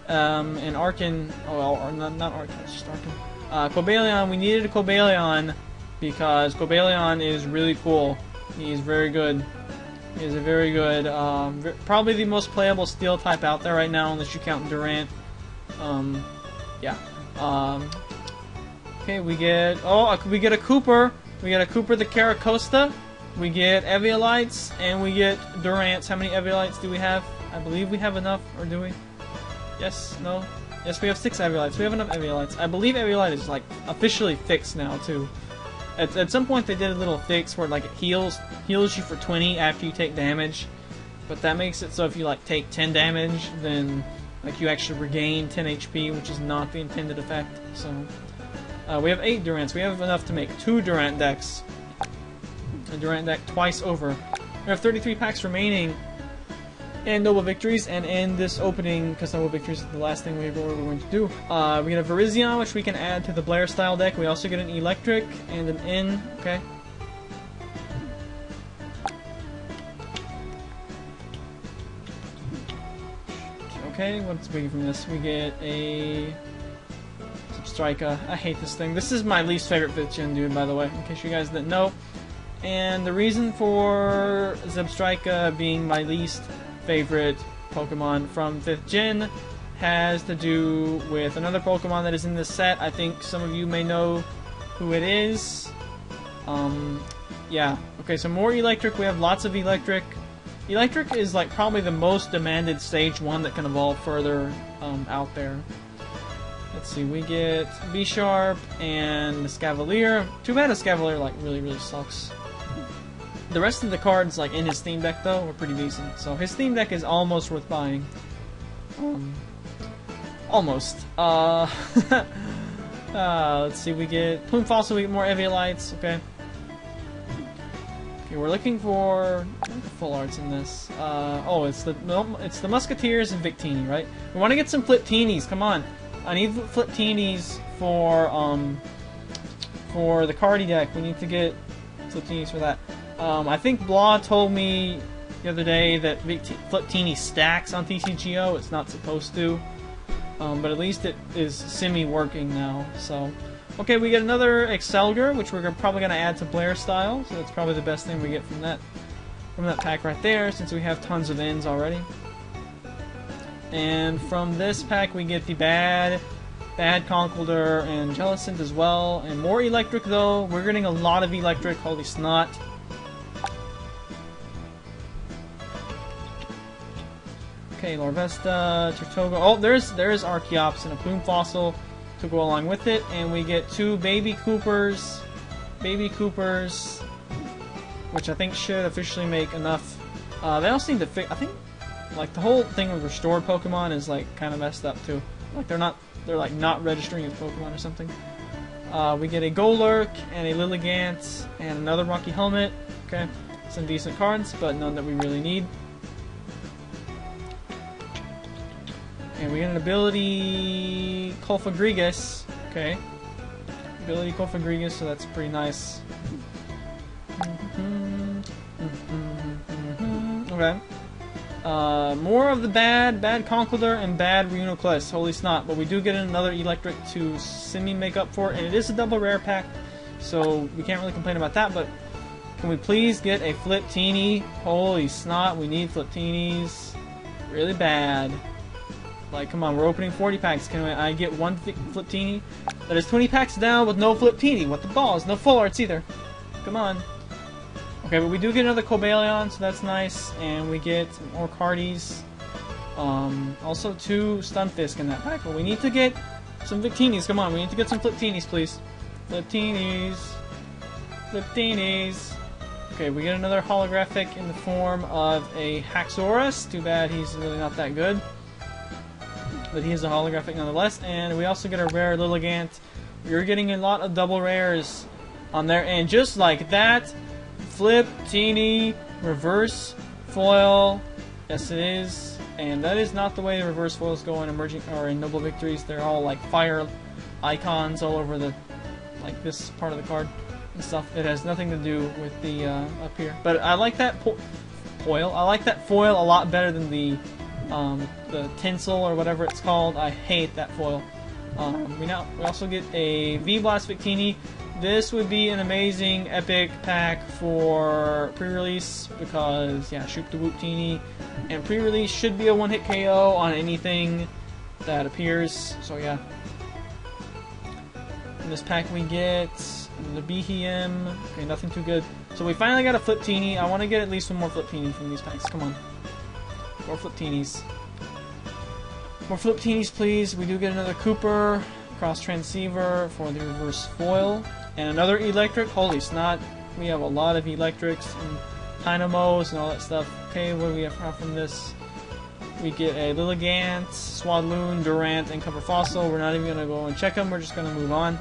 and Arcan. Oh, well, not Arcan, it's just Arcan. Cobalion. We needed a Cobalion because Cobalion is really cool. He's very good. He is a very good, probably the most playable steel type out there right now, unless you count Durant. Yeah. Okay, we get a Kooper. We get a Kooper the Caracosta. We get Eviolites, and we get Durants. How many Eviolites do we have? I believe we have enough, or do we? Yes? No? Yes, we have 6 Eviolites. We have enough Eviolites. I believe Eviolite is, like, officially fixed now, too. At some point they did a little fix where like it heals you for 20 after you take damage, but that makes it so if you like take 10 damage, then like you actually regain 10 HP, which is not the intended effect. So we have 8 Durants. We have enough to make 2 Durant decks. A Durant deck twice over. We have 33 packs remaining in Noble Victories, and in this opening, because Noble Victories is the last thing we're going to do, we get a Virizion, which we can add to the Blair style deck. We also get an Electric and an N. Okay. Okay, what's big from this? We get a Substrika. I hate this thing. This is my least favorite 5th gen dude, by the way, in case you guys didn't know. And the reason for Substrika being my least favorite Pokemon from 5th gen has to do with another Pokemon that is in this set. I think some of you may know who it is. Yeah. Okay, so more Electric. We have lots of Electric. Electric is like probably the most demanded stage 1 that can evolve further out there. Let's see, we get B-Sharp and Scavalier. Too bad a Scavalier like really sucks. The rest of the cards, like in his theme deck, though, were pretty decent. So his theme deck is almost worth buying. Almost. Let's see. We get Plume Fossil. We get more Eviolites. Okay. Okay, we're looking for full arts in this. Oh, it's the Musketeers and Victini, right? We want to get some Fliptinis. Come on. I need Fliptinis for the Cardi deck. We need to get Fliptinis for that. I think Blah told me the other day that Fliptini stacks on TCGO. It's not supposed to, but at least it is semi-working now. So, okay, we get another Excelgar, which we're probably going to add to Blair style. So that's probably the best thing we get from that pack right there, since we have tons of ends already. And from this pack we get the bad Conkeldurr and Jellicent as well, and more electric though. We're getting a lot of electric, holy snot. Okay, Larvesta, Tirtoga. Oh, there's Archeops and a Plume Fossil to go along with it, and we get two baby Koopers, which I think should officially make enough. They all seem to fit. I think like the whole thing with restored Pokemon is like kind of messed up too. Like they're like not registering as Pokemon or something. We get a Golurk and a Lilligant and another Rocky Helmet. Okay, some decent cards, but none that we really need. And we get an ability Colfagrigus. Okay, ability Colfagrigus, so that's pretty nice. Okay. More of the bad Conkeldurr and bad Reuniclus. Holy snot. But we do get another electric to semi-make up for it. And it is a double rare pack, so we can't really complain about that. But can we please get a Fliptini? Holy snot, we need Fliptinis. Really bad. Like, come on, we're opening 40 packs. Can I get one Fliptini? That is 20 packs down with no Fliptini. What the balls? No full arts either. Come on. Okay, but we do get another Cobalion, so that's nice, and we get more Cardies. Also 2 Stunfisk in that pack, but we need to get some Victinis. Come on, we need to get some Fliptinis, please. Fliptinis. Okay, we get another holographic in the form of a Haxorus. Too bad he's really not that good, but he is a holographic nonetheless. And we also get a rare Lilligant. We're getting a lot of double rares on there, and just like that, Fliptini reverse foil. Yes, it is. And that is not the way the reverse foils go in emerging or in Noble Victories. They're all like fire icons all over the this part of the card and stuff. It has nothing to do with the up here. But I like that foil. I like that foil a lot better than the tinsel or whatever it's called. I hate that foil. We also get a V-Blast Victini. This would be an amazing epic pack for pre-release because, yeah, Shoop the Whooptini. And pre-release should be a one-hit KO on anything that appears. So, yeah. In this pack we get the Behem. Okay, nothing too good. So we finally got a Fliptini. I want to get at least one more Fliptini from these packs. Come on. More Fliptinis. More Fliptinis, please. We do get another Kooper, Cross Transceiver for the reverse foil. And another electric. Holy snot. We have a lot of electrics and Dynamos and all that stuff. Okay, what do we have from this? We get a Lilligant, Swadloon, Durant, and Cover Fossil. We're not even going to go and check them. We're just going to move on.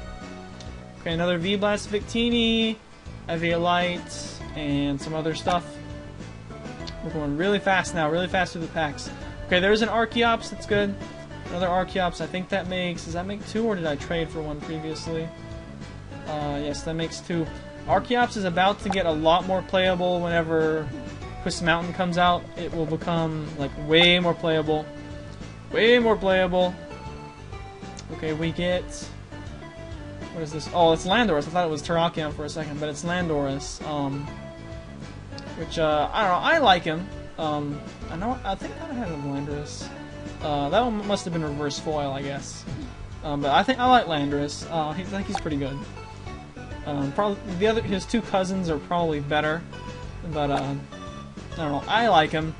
Okay, another V-Blast Victini, Eviolite, and some other stuff. We're going really fast now. Really fast through the packs. Okay, there's an Archeops. That's good. Another Archeops. I think that makes... Does that make 2, or did I trade for one previously? Yes, that makes 2. Archeops is about to get a lot more playable whenever Twist Mountain comes out. It will become, like, way more playable. Way more playable. Okay, we get... What is this? Oh, it's Landorus. I thought it was Terrakion for a second, but it's Landorus. Which, I don't know. I like him. I think I had a Landorus. That one must have been reverse foil, I guess. But I think I like Landorus. I think he's pretty good. Probably his 2 cousins are probably better, but I don't know. I like him.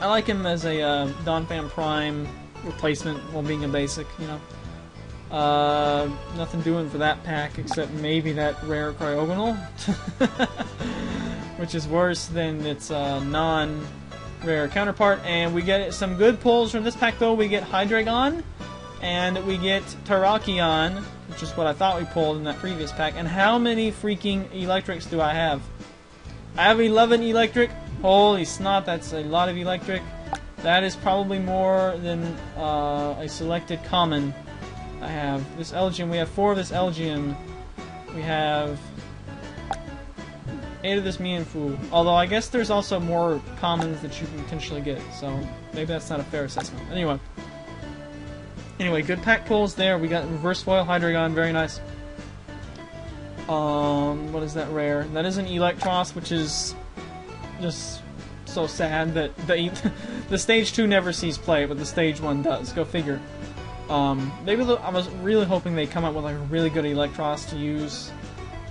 I like him as a Donphan Prime replacement while being a basic, you know. Nothing doing for that pack except maybe that rare Cryogonal, which is worse than its non-rare counterpart. And we get some good pulls from this pack though. We get Hydreigon, and we get Terrakion, which is what I thought we pulled in that previous pack. And how many freaking electrics do I have? I have 11 electric. Holy snot, that's a lot of electric. That is probably more than a selected common I have. This Elgium, we have 4 of this Elgium. We have 8 of this Mienfoo. Although I guess there's also more commons that you can potentially get, so maybe that's not a fair assessment. Anyway, good pack pulls there. We got Reverse Foil Hydreigon, very nice. What is that rare? That is an Electros, which is just so sad that the Stage 2 never sees play, but the Stage 1 does. Go figure. Maybe I was really hoping they'd come up with like a really good Electros to use.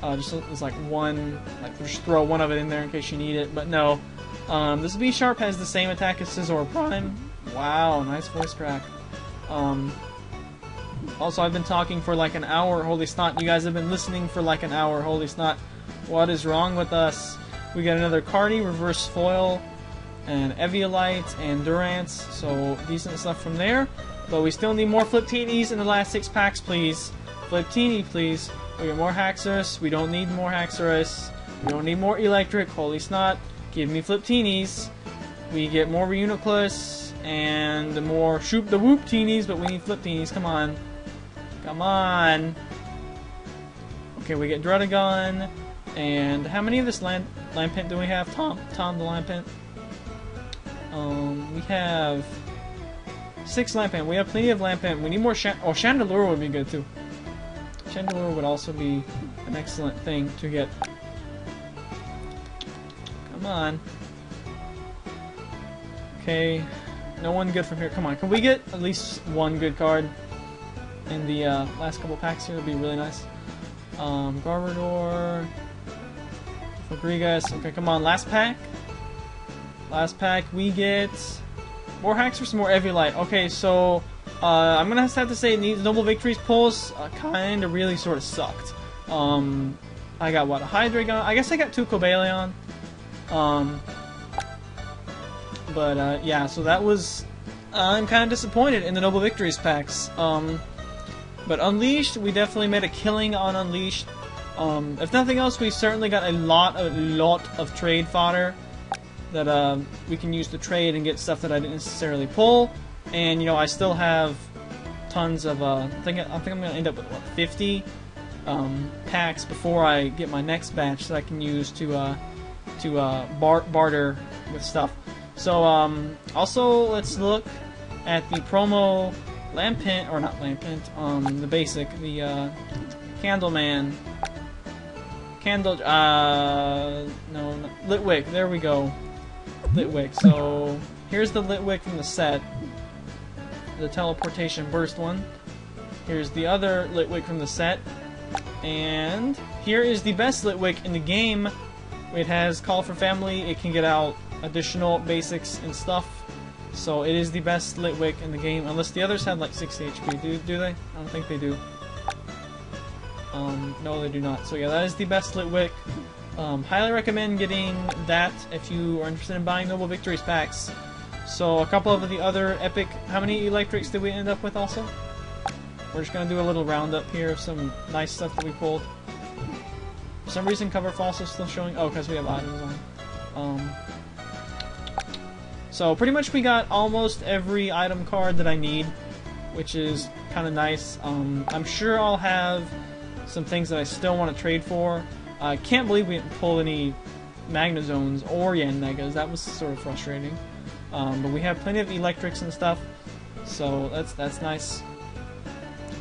Just as like one, like just throw one of it in there in case you need it, but no. This B-Sharp has the same attack as Scizor Prime. Wow, nice voice crack. Also, I've been talking for like an hour, holy snot. You guys have been listening for like an hour, holy snot. What is wrong with us? We got another Cardi, Reverse Foil, and Eviolite, and Durance, so decent stuff from there. But we still need more Fliptinis in the last 6 packs, please. Fliptini, please. We get more Haxorus. We don't need more Haxorus. We don't need more Electric. Holy snot. Give me Fliptinis. We get more Reuniclus and more Shoop the Whoop Teenies, but we need Fliptinis. Come on. Come on. Okay, we get Druddigon. And how many of this Lampent do we have? Tom the Lampent. We have 6 Lampent. We have plenty of Lampent. We need more Chandelure would be good too. Chandelure would also be an excellent thing to get. Come on. Okay, no one good from here. Come on, can we get at least one good card in the last couple packs here? That'd be really nice. Garbodor, Fabregas. Okay, come on, last pack. Last pack, we get more Haxorus, more Eviolite. Okay, so I'm gonna have to say these Noble Victories pulls kinda really sort of sucked. I got what, a Hydreigon? I guess I got 2 Cobalion. Yeah, so that was... I'm kind of disappointed in the Noble Victories packs. But Unleashed, we definitely made a killing on Unleashed. If nothing else, we certainly got a lot of trade fodder that we can use to trade and get stuff that I didn't necessarily pull. And, you know, I still have tons of, I think I'm going to end up with, what, 50 packs before I get my next batch that I can use to barter with stuff. So, also, let's look at the promo Lampent, or not Lampent, the basic, the, Candleman. No, Litwick, there we go. Litwick, so, here's the Litwick from the set. The teleportation burst one. Here's the other Litwick from the set. And here is the best Litwick in the game. It has Call for Family. It can get out additional basics and stuff. So it is the best Litwick in the game. Unless the others had like 60 HP. Do they? I don't think they do. No, they do not. So yeah, that is the best Litwick. Highly recommend getting that if you are interested in buying Noble Victories packs. So a couple of the other epic... How many Electrics did we end up with also? We're just going to do a little roundup here of some nice stuff that we pulled. For some reason Cover False is still showing... Oh, because we have items on. So pretty much we got almost every item card that I need, which is kind of nice. I'm sure I'll have some things that I still want to trade for. I can't believe we didn't pull any Magnazones or Yanmegas. That was sort of frustrating. But we have plenty of Electrics and stuff, so that's nice.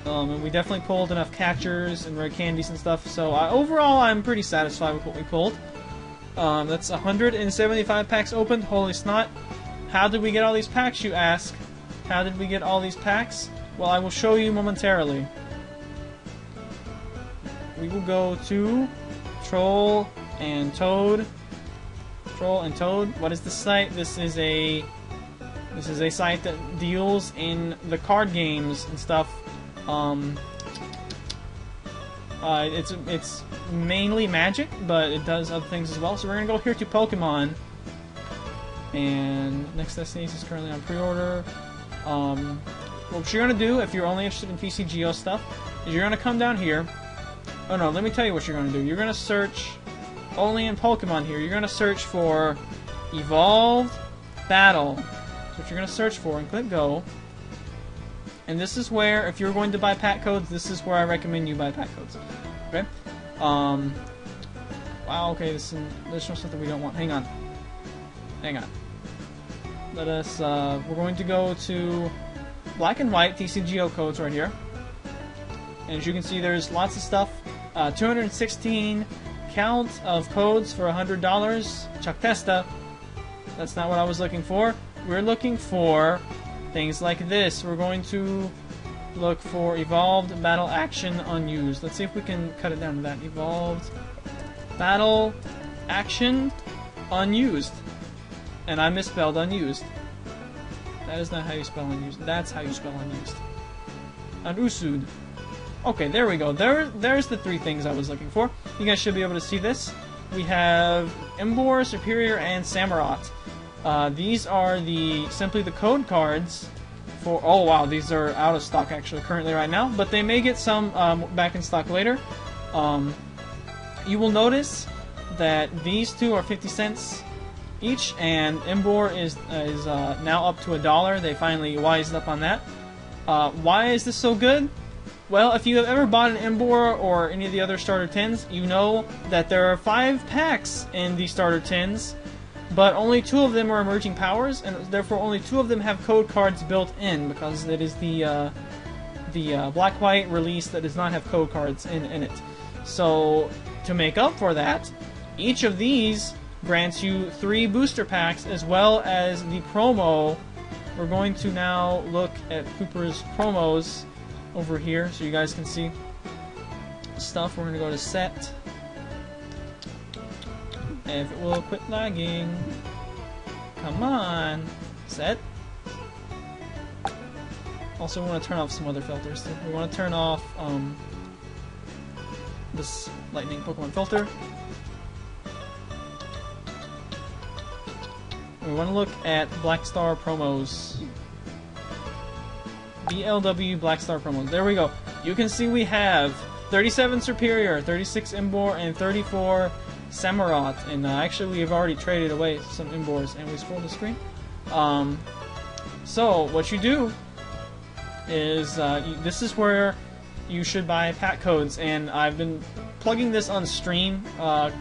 And we definitely pulled enough catchers and rare candies and stuff, so overall I'm pretty satisfied with what we pulled. That's 175 packs opened, holy snot. How did we get all these packs, you ask? How did we get all these packs? Well, I will show you momentarily. We will go to Troll and Toad. Troll and Toad. What is this site? This is a site that deals in the card games and stuff. It's mainly Magic, but it does other things as well. So we're gonna go here to Pokémon, and Next Destination is currently on pre-order. What you're gonna do if you're only interested in TCGO stuff is you're gonna come down here. Oh no, let me tell you what you're gonna do. You're gonna search only in Pokemon here. You're gonna search for Evolved Battle. That's what you're gonna search for, and click Go. And this is where, if you're going to buy pack codes, this is where I recommend you buy pack codes. Okay? Wow, okay, there's some additional stuff that we don't want. Hang on. Hang on. Let us, we're going to go to black and white TCGO codes right here. And as you can see, there's lots of stuff. 216 count of codes for $100. Chuck Testa. That's not what I was looking for. We're looking for things like this. We're going to look for Evolved Battle Action Unused. Let's see if we can cut it down to that. Evolved Battle Action Unused. And I misspelled unused. That is not how you spell unused. That's how you spell unused. Unusud. Okay, there we go. There's the three things I was looking for. You guys should be able to see this. We have Embor, Superior, and Samurott. These are simply the code cards for... Oh wow, these are out of stock actually currently right now, but they may get some back in stock later. You will notice that these two are 50 cents each, and Embor is now up to $1. They finally wised up on that. Why is this so good? Well, if you have ever bought an Embor or any of the other starter tins, you know that there are 5 packs in the starter tins, but only 2 of them are emerging powers, and therefore only 2 of them have code cards built in, because it is the black-white release that does not have code cards in it. So, to make up for that, each of these grants you 3 booster packs as well as the promo. We're going to now look at Kooper's promos over here so you guys can see stuff. We're going to go to set. If it will quit lagging. Come on. Set. Also, we want to turn off some other filters too. We want to turn off this lightning Pokemon filter. We want to look at Black Star promos. BLW Black Star promos. There we go. You can see we have 37 Superior, 36 Embor, and 34 Samurott. And actually, we have already traded away some Embors. And we scroll the screen. So, what you do is, this is where you should buy pack codes. And I've been plugging this on stream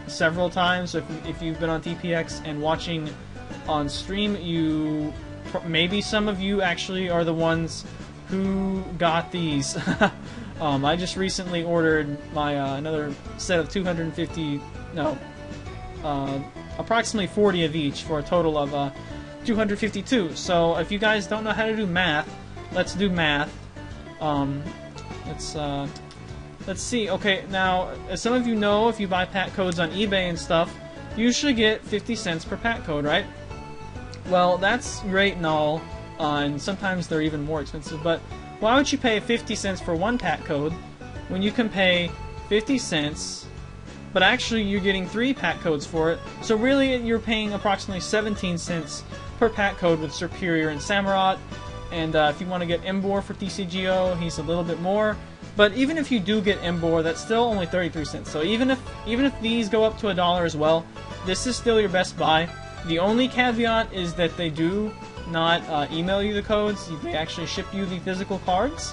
several times. So if you've been on TPX and watching on stream, maybe some of you actually are the ones who got these. I just recently ordered my another set of 250, no, approximately 40 of each for a total of 252. So if you guys don't know how to do math, let's do math. Let's see. Okay, now as some of you know, if you buy pack codes on eBay and stuff, you usually get 50 cents per pack code, right? Well, that's great and all, and sometimes they're even more expensive, but why would you pay 50 cents for one pack code when you can pay 50 cents, but actually you're getting 3 pack codes for it? So really you're paying approximately 17 cents per pack code with Superior and Samurott, and if you want to get Embor for TCGO, he's a little bit more. But even if you do get Embor, that's still only 33 cents. So even if these go up to $1 as well, this is still your best buy. The only caveat is that they do not email you the codes. They actually ship you the physical cards.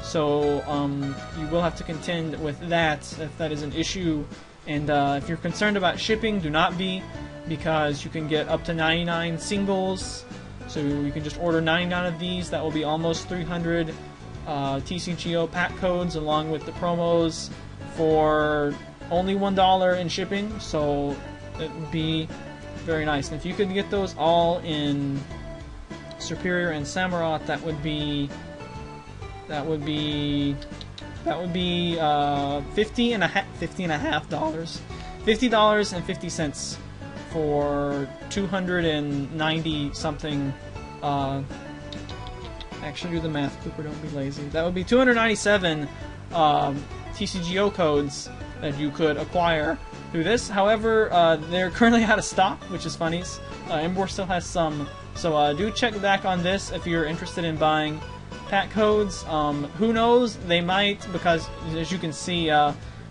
So you will have to contend with that if that is an issue. And if you're concerned about shipping, do not be, because you can get up to 99 singles. So you can just order 99 of these. That will be almost 300 TCGO pack codes along with the promos for only $1 in shipping. So it would be very nice. And if you could get those all in Superior and Samurott, that would be $50 and a half dollars, $50.50 for 290 something. Actually, do the math, Kooper. Don't be lazy. That would be 297 TCGO codes that you could acquire through this. However, they're currently out of stock, which is funny. Embor still has some, so do check back on this if you're interested in buying pack codes. Who knows? They might, because as you can see,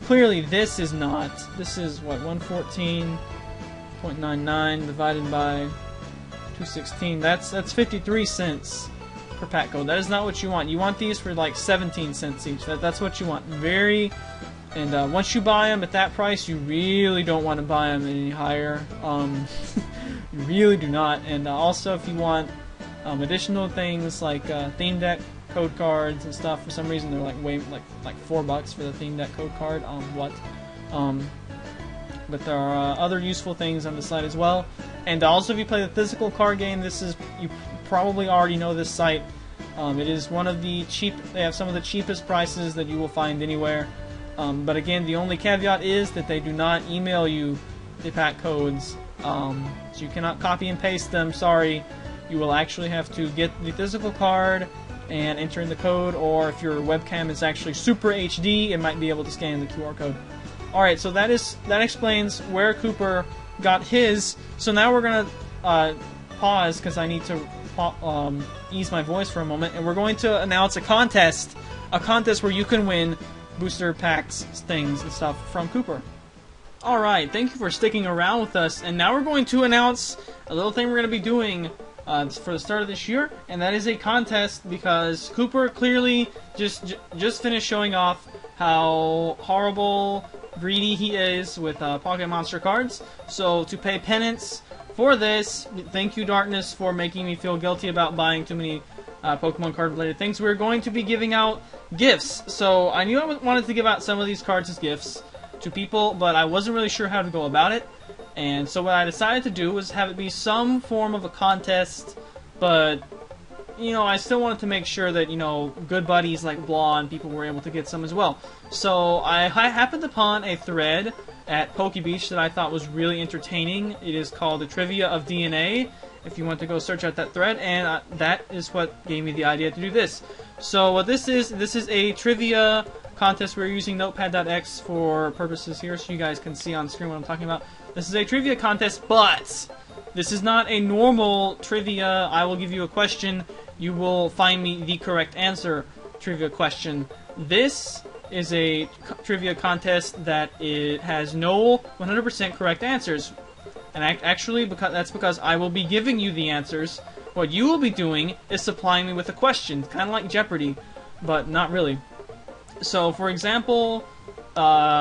clearly this is not. This is what, 114.99 divided by 216. That's 53 cents per pack code. That is not what you want. You want these for like 17 cents each. That's what you want. Very And once you buy them at that price, you really don't want to buy them any higher. You really do not. And also, if you want additional things like theme deck code cards and stuff, for some reason they're like like $4 for the theme deck code card. But there are other useful things on the site as well. And also, if you play the physical card game, you probably already know this site. It is one of the they have some of the cheapest prices that you will find anywhere. But again, the only caveat is that they do not email you the pack codes. So you cannot copy and paste them, sorry. You will actually have to get the physical card and enter in the code, or if your webcam is actually super HD, it might be able to scan the QR code. Alright, so that explains where Kooper got his. So now we're going to pause, because I need to ease my voice for a moment, and we're going to announce a contest where you can win booster packs, things, and stuff from Kooper. Alright, thank you for sticking around with us, and now we're going to announce a little thing we're going to be doing for the start of this year, and that is a contest, because Kooper clearly just finished showing off how horrible, greedy he is with Pocket Monster cards. So to pay penance for this, thank you Darkness for making me feel guilty about buying too many Pokemon card related things. We're going to be giving out gifts. So I knew I wanted to give out some of these cards as gifts to people, but I wasn't really sure how to go about it. And so what I decided to do was have it be some form of a contest, but you know, I still wanted to make sure that, you know, good buddies like Blah and people were able to get some as well. So I happened upon a thread at PokeBeach that I thought was really entertaining. It is called the Trivia of DNA, if you want to go search out that thread, and that is what gave me the idea to do this. So what this is a trivia contest. We're using Notepad.x for purposes here, so you guys can see on screen what I'm talking about. This is a trivia contest, but this is not a normal trivia. I will give you a question. You will find me the correct answer trivia question. This is a trivia contest that it has no 100% correct answers. And actually, that's because I will be giving you the answers. What you will be doing is supplying me with a question, kind of like Jeopardy, but not really. So, for example,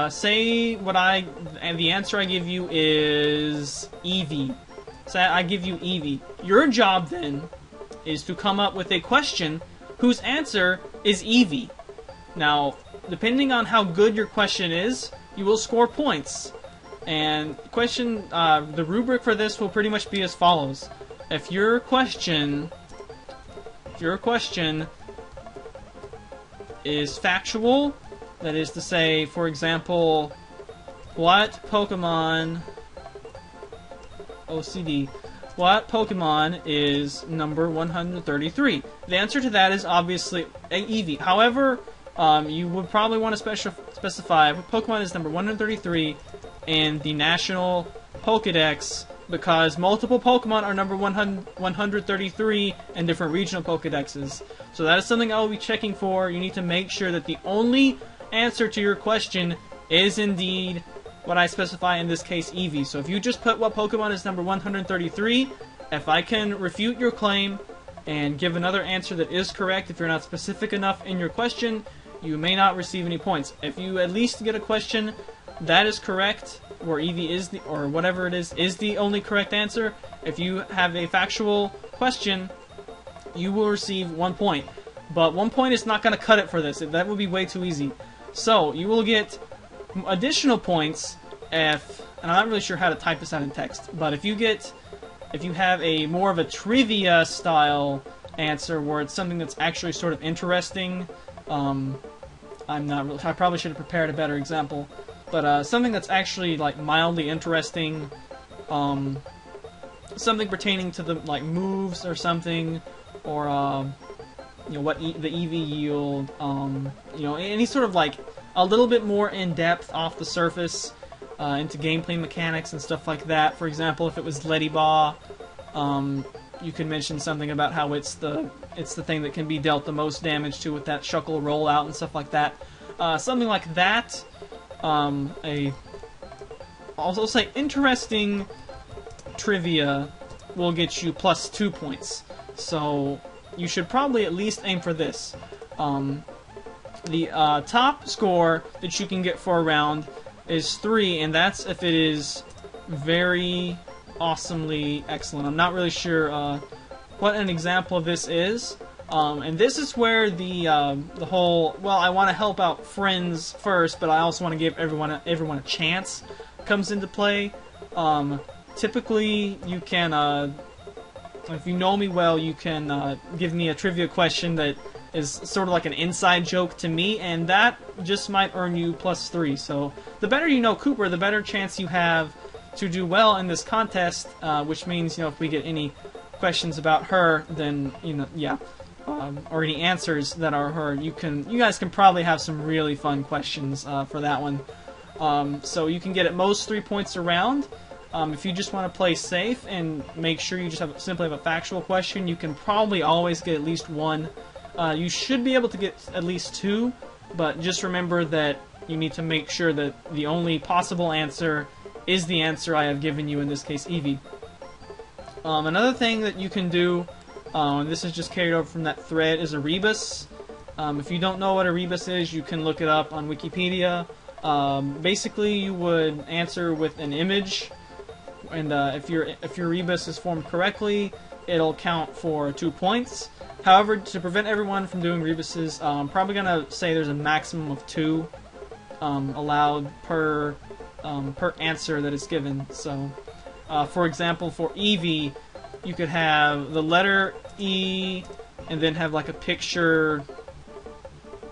say the answer I give you is Eevee. Say I give you Eevee. Your job then is to come up with a question whose answer is Eevee. Now, depending on how good your question is, you will score points. And the rubric for this will pretty much be as follows. If your question is factual, that is to say, for example, what Pokemon is number 133? The answer to that is obviously Eevee. However, you would probably want to specify what Pokemon is number 133 in the national Pokedex, because multiple Pokemon are number 133 in different regional Pokedexes. So that is something I will be checking for. You need to make sure that the only answer to your question is indeed what I specify, in this case Eevee. So if you just put what Pokemon is number 133, if I can refute your claim and give another answer that is correct, if you're not specific enough in your question, you may not receive any points. If you at least get a question that is correct, where Eevee is or whatever it is the only correct answer, if you have a factual question, you will receive 1 point. But 1 point is not going to cut it for this. That would be way too easy. So you will get additional points if, and I'm not really sure how to type this out in text, but if you have a more of a trivia style answer where it's something that's actually sort of interesting, I probably should have prepared a better example, but something that's actually like mildly interesting, something pertaining to the like moves or something, or you know, what the Eevee yield, you know, any sort of like a little bit more in depth off the surface into gameplay mechanics and stuff like that. For example, if it was Ledyba, you can mention something about how it's the thing that can be dealt the most damage to with that Shuckle rollout and stuff like that. Something like that. Also say interesting trivia will get you plus 2 points. So you should probably at least aim for this. The top score that you can get for a round is 3, and that's if it is very awesomely excellent. I'm not really sure what an example of this is. And this is where the whole, well, I want to help out friends first, but I also want to give everyone a chance comes into play. Typically, you can, if you know me well, you can give me a trivia question that is sort of like an inside joke to me, and that just might earn you +3. So the better you know Kooper, the better chance you have to do well in this contest, which means, you know, if we get any questions about her, then, you know, yeah, or any answers that are her, you guys can probably have some really fun questions for that one. So you can get at most 3 points a round. If you just want to play safe and make sure you just simply have a factual question, you can probably always get at least 1. You should be able to get at least 2, but just remember that you need to make sure that the only possible answer is the answer I have given you, in this case, Eevee. Another thing that you can do, and this is just carried over from that thread, is a rebus. If you don't know what a rebus is, you can look it up on Wikipedia. Basically, you would answer with an image, and if your rebus is formed correctly, it'll count for 2 points. However, to prevent everyone from doing rebuses, I'm probably gonna say there's a maximum of 2 allowed per answer that is given. So, for example, for Eevee, you could have the letter E, and then have like a picture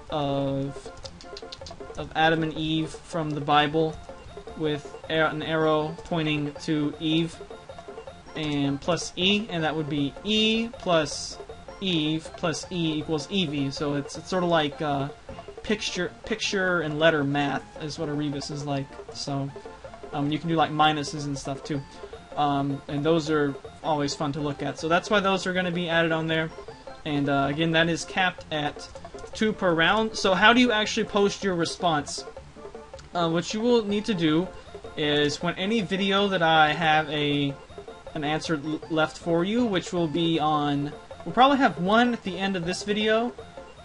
of Adam and Eve from the Bible, with an arrow pointing to Eve, and plus E, and that would be E plus Eve plus E equals Eevee. So it's sort of like picture and letter math is what a rebus is like. So you can do like minuses and stuff too, and those are always fun to look at. So that's why those are going to be added on there. And again, that is capped at 2 per round. So how do you actually post your response? What you will need to do is, when any video that I have an answer left for you, which will be on, we'll probably have one at the end of this video,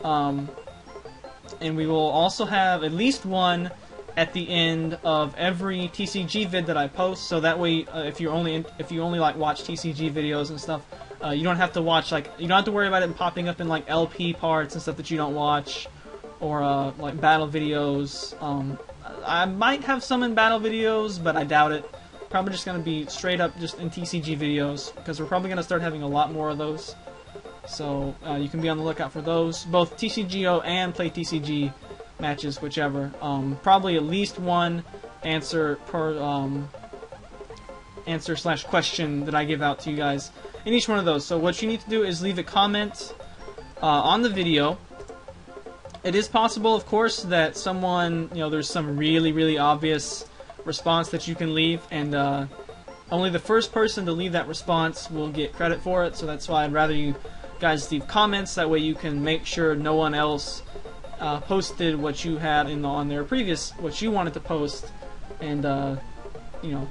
and we will also have at least one at the end of every TCG vid that I post. So that way, if you only like watch TCG videos and stuff, you don't have to watch, like, you don't have to worry about it popping up in like LP parts and stuff that you don't watch, or like battle videos. I might have some in battle videos, but I doubt it. Probably just going to be straight up just in TCG videos, because we're probably going to start having a lot more of those. So you can be on the lookout for those, both TCGO and Play TCG matches, whichever. Probably at least one answer per answer/question that I give out to you guys in each one of those. So what you need to do is leave a comment on the video. It is possible, of course, that someone, you know, there's some really obvious response that you can leave, and only the first person to leave that response will get credit for it. So that's why I'd rather you guys leave comments. That way you can make sure no one else posted what you had on their previous, what you wanted to post, and you know,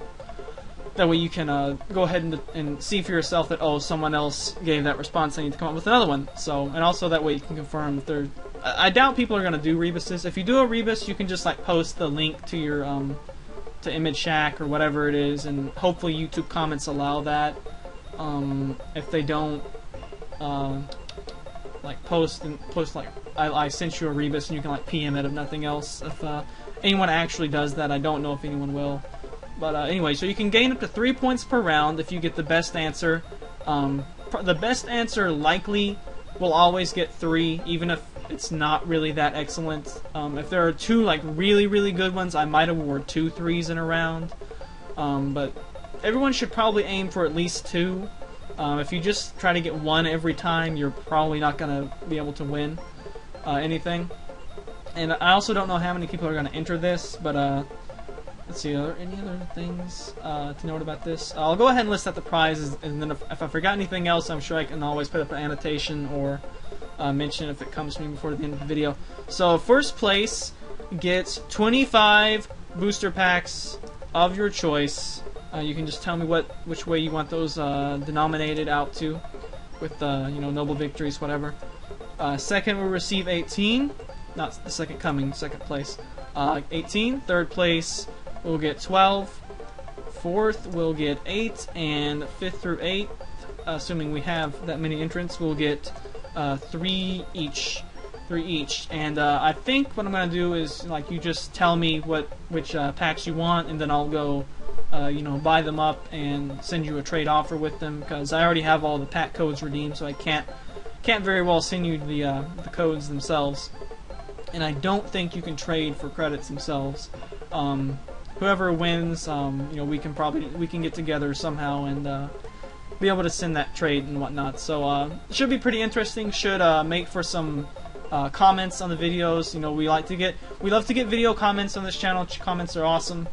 that way you can go ahead and see for yourself that, oh, someone else gave that response, I need to come up with another one. So, and also that way you can confirm if they're, I doubt people are going to do rebuses. If you do a rebus, you can just like post the link to your to Image Shack or whatever it is, and hopefully YouTube comments allow that. If they don't, like post like I sent you a rebus, and you can like PM it if nothing else. If anyone actually does that, I don't know if anyone will. But anyway, so you can gain up to 3 points per round if you get the best answer. The best answer likely will always get 3, even if it's not really that excellent. If there are 2 like really good ones, I might award 2 3s in a round. But everyone should probably aim for at least 2. If you just try to get 1 every time, you're probably not going to be able to win anything. And I also don't know how many people are going to enter this, but let's see, are there any other things to note about this? I'll go ahead and list out the prizes, and then if I forgot anything else, I'm sure I can always put up an annotation or mention if it comes to me before the end of the video. So first place gets 25 booster packs of your choice. You can just tell me which way you want those denominated out to, with you know, Noble Victories, whatever. Second will receive 18. not the second coming, second place. 18. Third place will get 12. Fourth will get 8, and 5th through 8th, assuming we have that many entrants, will get 3 each. 3 each. And I think what I'm gonna do is, like, you just tell me which packs you want, and then I'll go, you know, buy them up and send you a trade offer with them, because I already have all the pack codes redeemed, so I can't very well send you the codes themselves. And I don't think you can trade for credits themselves. Whoever wins, you know, we can get together somehow and be able to send that trade and whatnot. So it should be pretty interesting. Should make for some comments on the videos. You know, we love to get video comments on this channel. Comments are awesome,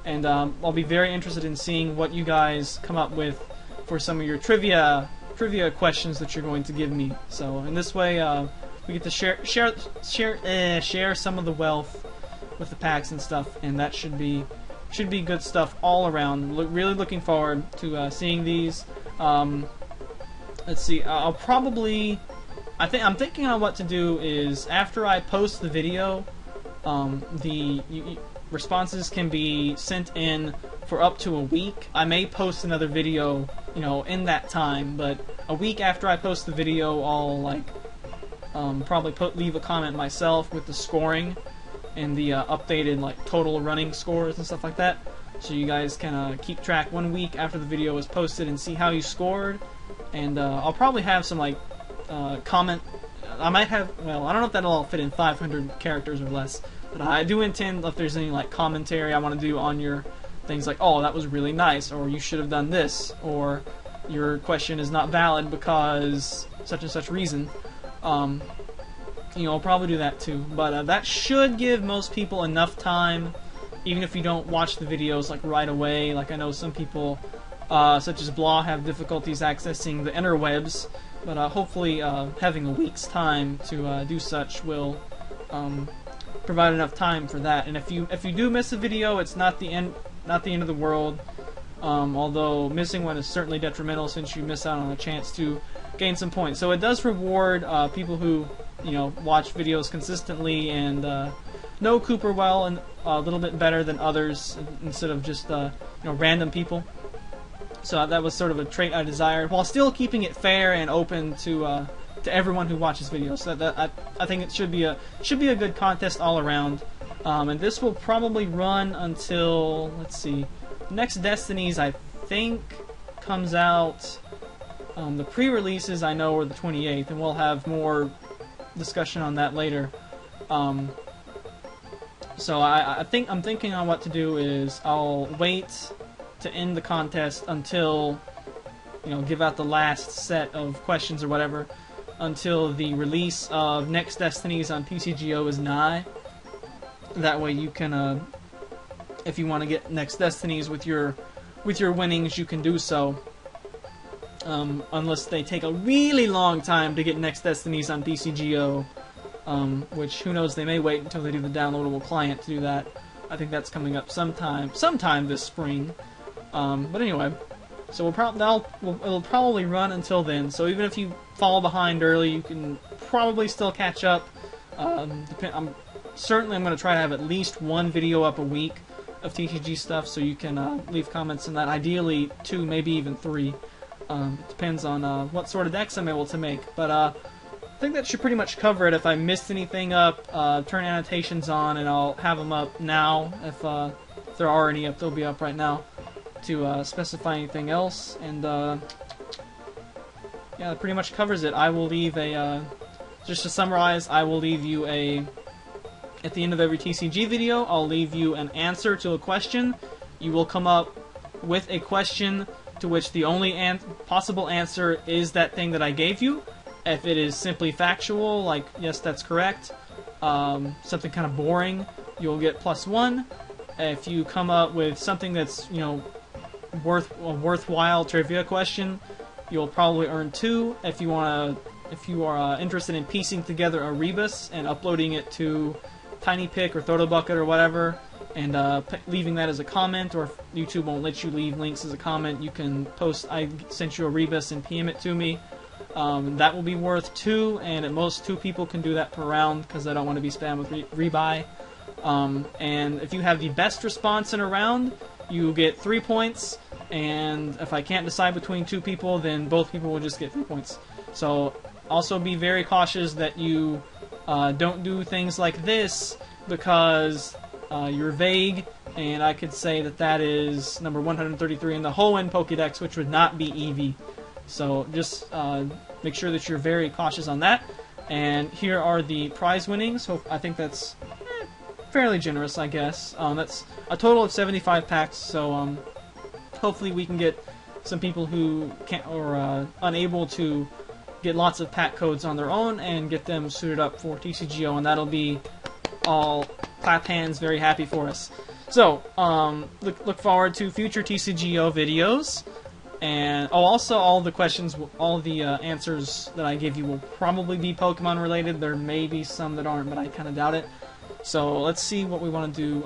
and I'll be very interested in seeing what you guys come up with for some of your trivia questions that you're going to give me. So in this way, we get to share some of the wealth with the packs and stuff, and that should be good stuff all around. Really looking forward to seeing these. Let's see. I'm thinking on what to do is, after I post the video, responses can be sent in for up to a week. I may post another video, you know, in that time, but a week after I post the video, I'll probably leave a comment myself with the scoring and the updated, like, total running scores and stuff like that, so you guys can keep track 1 week after the video is posted and see how you scored. And I'll probably have some, like, comment. I might have, well, I don't know if that'll all fit in 500 characters or less, but I do intend, if there's any, like, commentary I want to do on your things, like, oh, that was really nice, or you should have done this, or your question is not valid because such and such reason. You know, I'll probably do that too, but that should give most people enough time, even if you don't watch the videos, like, right away. Like, I know some people, such as Blah, have difficulties accessing the interwebs, but hopefully having a week's time to do such will provide enough time for that. And if you do miss a video, it's not the end of the world. Although missing one is certainly detrimental, since you miss out on a chance to gain some points. So it does reward people who, you know, watch videos consistently and know Kooper well and a little bit better than others, instead of just you know, random people. So that was sort of a trait I desired, while still keeping it fair and open to everyone who watches videos. So I think it should be a good contest all around. And this will probably run until, let's see, next Destinies, I think, comes out. The pre-releases I know are the 28th, and we'll have more discussion on that later. So I'm thinking on what to do is, I'll wait to end the contest until, you know, give out the last set of questions or whatever, until the release of next Destinies on TCGO is nigh. That way you can, if you want to get next Destinies with your winnings, you can do so. Unless they take a really long time to get next Destinies on TCGO, which, who knows, they may wait until they do the downloadable client to do that. I think that's coming up sometime this spring. But anyway, so it'll probably run until then. So even if you fall behind early, you can probably still catch up. I'm going to try to have at least one video up a week of TCG stuff, so you can leave comments on that. Ideally 2, maybe even 3. It depends on what sort of decks I'm able to make. But I think that should pretty much cover it. If I missed anything up, turn annotations on, and I'll have them up now. If there are any up, they'll be up right now, to specify anything else. And yeah, that pretty much covers it. I will leave a, just to summarize, I will leave you at the end of every TCG video, I'll leave you an answer to a question. You will come up with a question to which the only possible answer is that thing that I gave you. If it is simply factual, like, yes, that's correct, something kind of boring, you'll get +1. If you come up with something that's, you know, a worthwhile trivia question, you'll probably earn 2. If you are interested in piecing together a rebus and uploading it to TinyPic or Photobucket or whatever, and leaving that as a comment, or if YouTube won't let you leave links as a comment, you can post, I sent you a rebus, and PM it to me. That will be worth 2, and at most 2 people can do that per round because I don't want to be spammed with rebuy. And if you have the best response in a round, you get 3 points, and if I can't decide between 2 people, then both people will just get 3 points. So also be very cautious that you don't do things like this, because you're vague, and I could say that that is number 133 in the Hoenn Pokédex, which would not be Eevee. So just make sure that you're very cautious on that. And here are the prize winnings. So I think that's fairly generous, I guess. That's a total of 75 packs, so hopefully we can get some people who can't or unable to get lots of pack codes on their own and get them suited up for TCGO, and that'll be all clap hands very happy for us. So look forward to future TCGO videos, and also all the questions, all the answers that I give you will probably be Pokemon related. There may be some that aren't, but I kind of doubt it. So let's see what we want to do.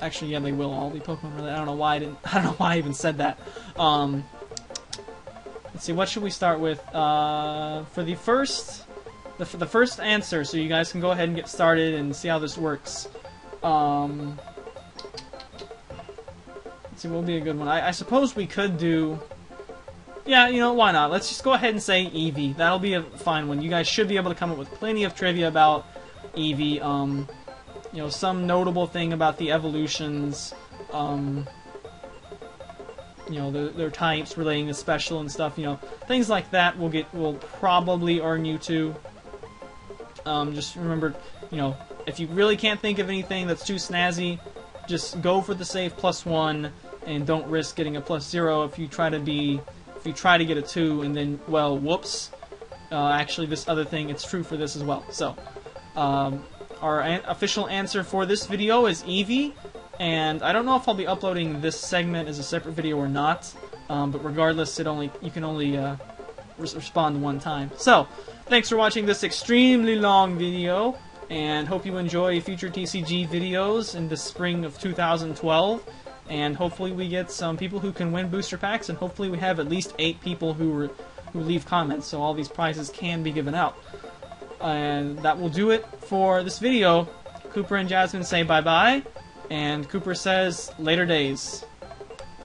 Actually, yeah, they will all be Pokemon related. I don't know why I even said that. Let's see, what should we start with? For the first answer, so you guys can go ahead and get started and see how this works. Let's see, what will be a good one? I suppose we could do... Yeah, you know, why not? Let's just go ahead and say Eevee. That'll be a fine one. You guys should be able to come up with plenty of trivia about Eevee. You know, some notable thing about the evolutions. You know, their types relating to special and stuff. You know, things like that will probably earn you 2. Just remember, you know, if you really can't think of anything that's too snazzy, just go for the safe +1 and don't risk getting a +0 if you try to get a 2 and then, well, whoops. Actually, this other thing, it's true for this as well. So, our official answer for this video is Eevee, and I don't know if I'll be uploading this segment as a separate video or not, but regardless, you can only respond one time. So, thanks for watching this extremely long video, and hope you enjoy future TCG videos in the spring of 2012, and hopefully we get some people who can win booster packs, and hopefully we have at least 8 people who leave comments, so all these prizes can be given out. And that will do it for this video. Kooper and Jasmine say bye-bye, and Kooper says later days.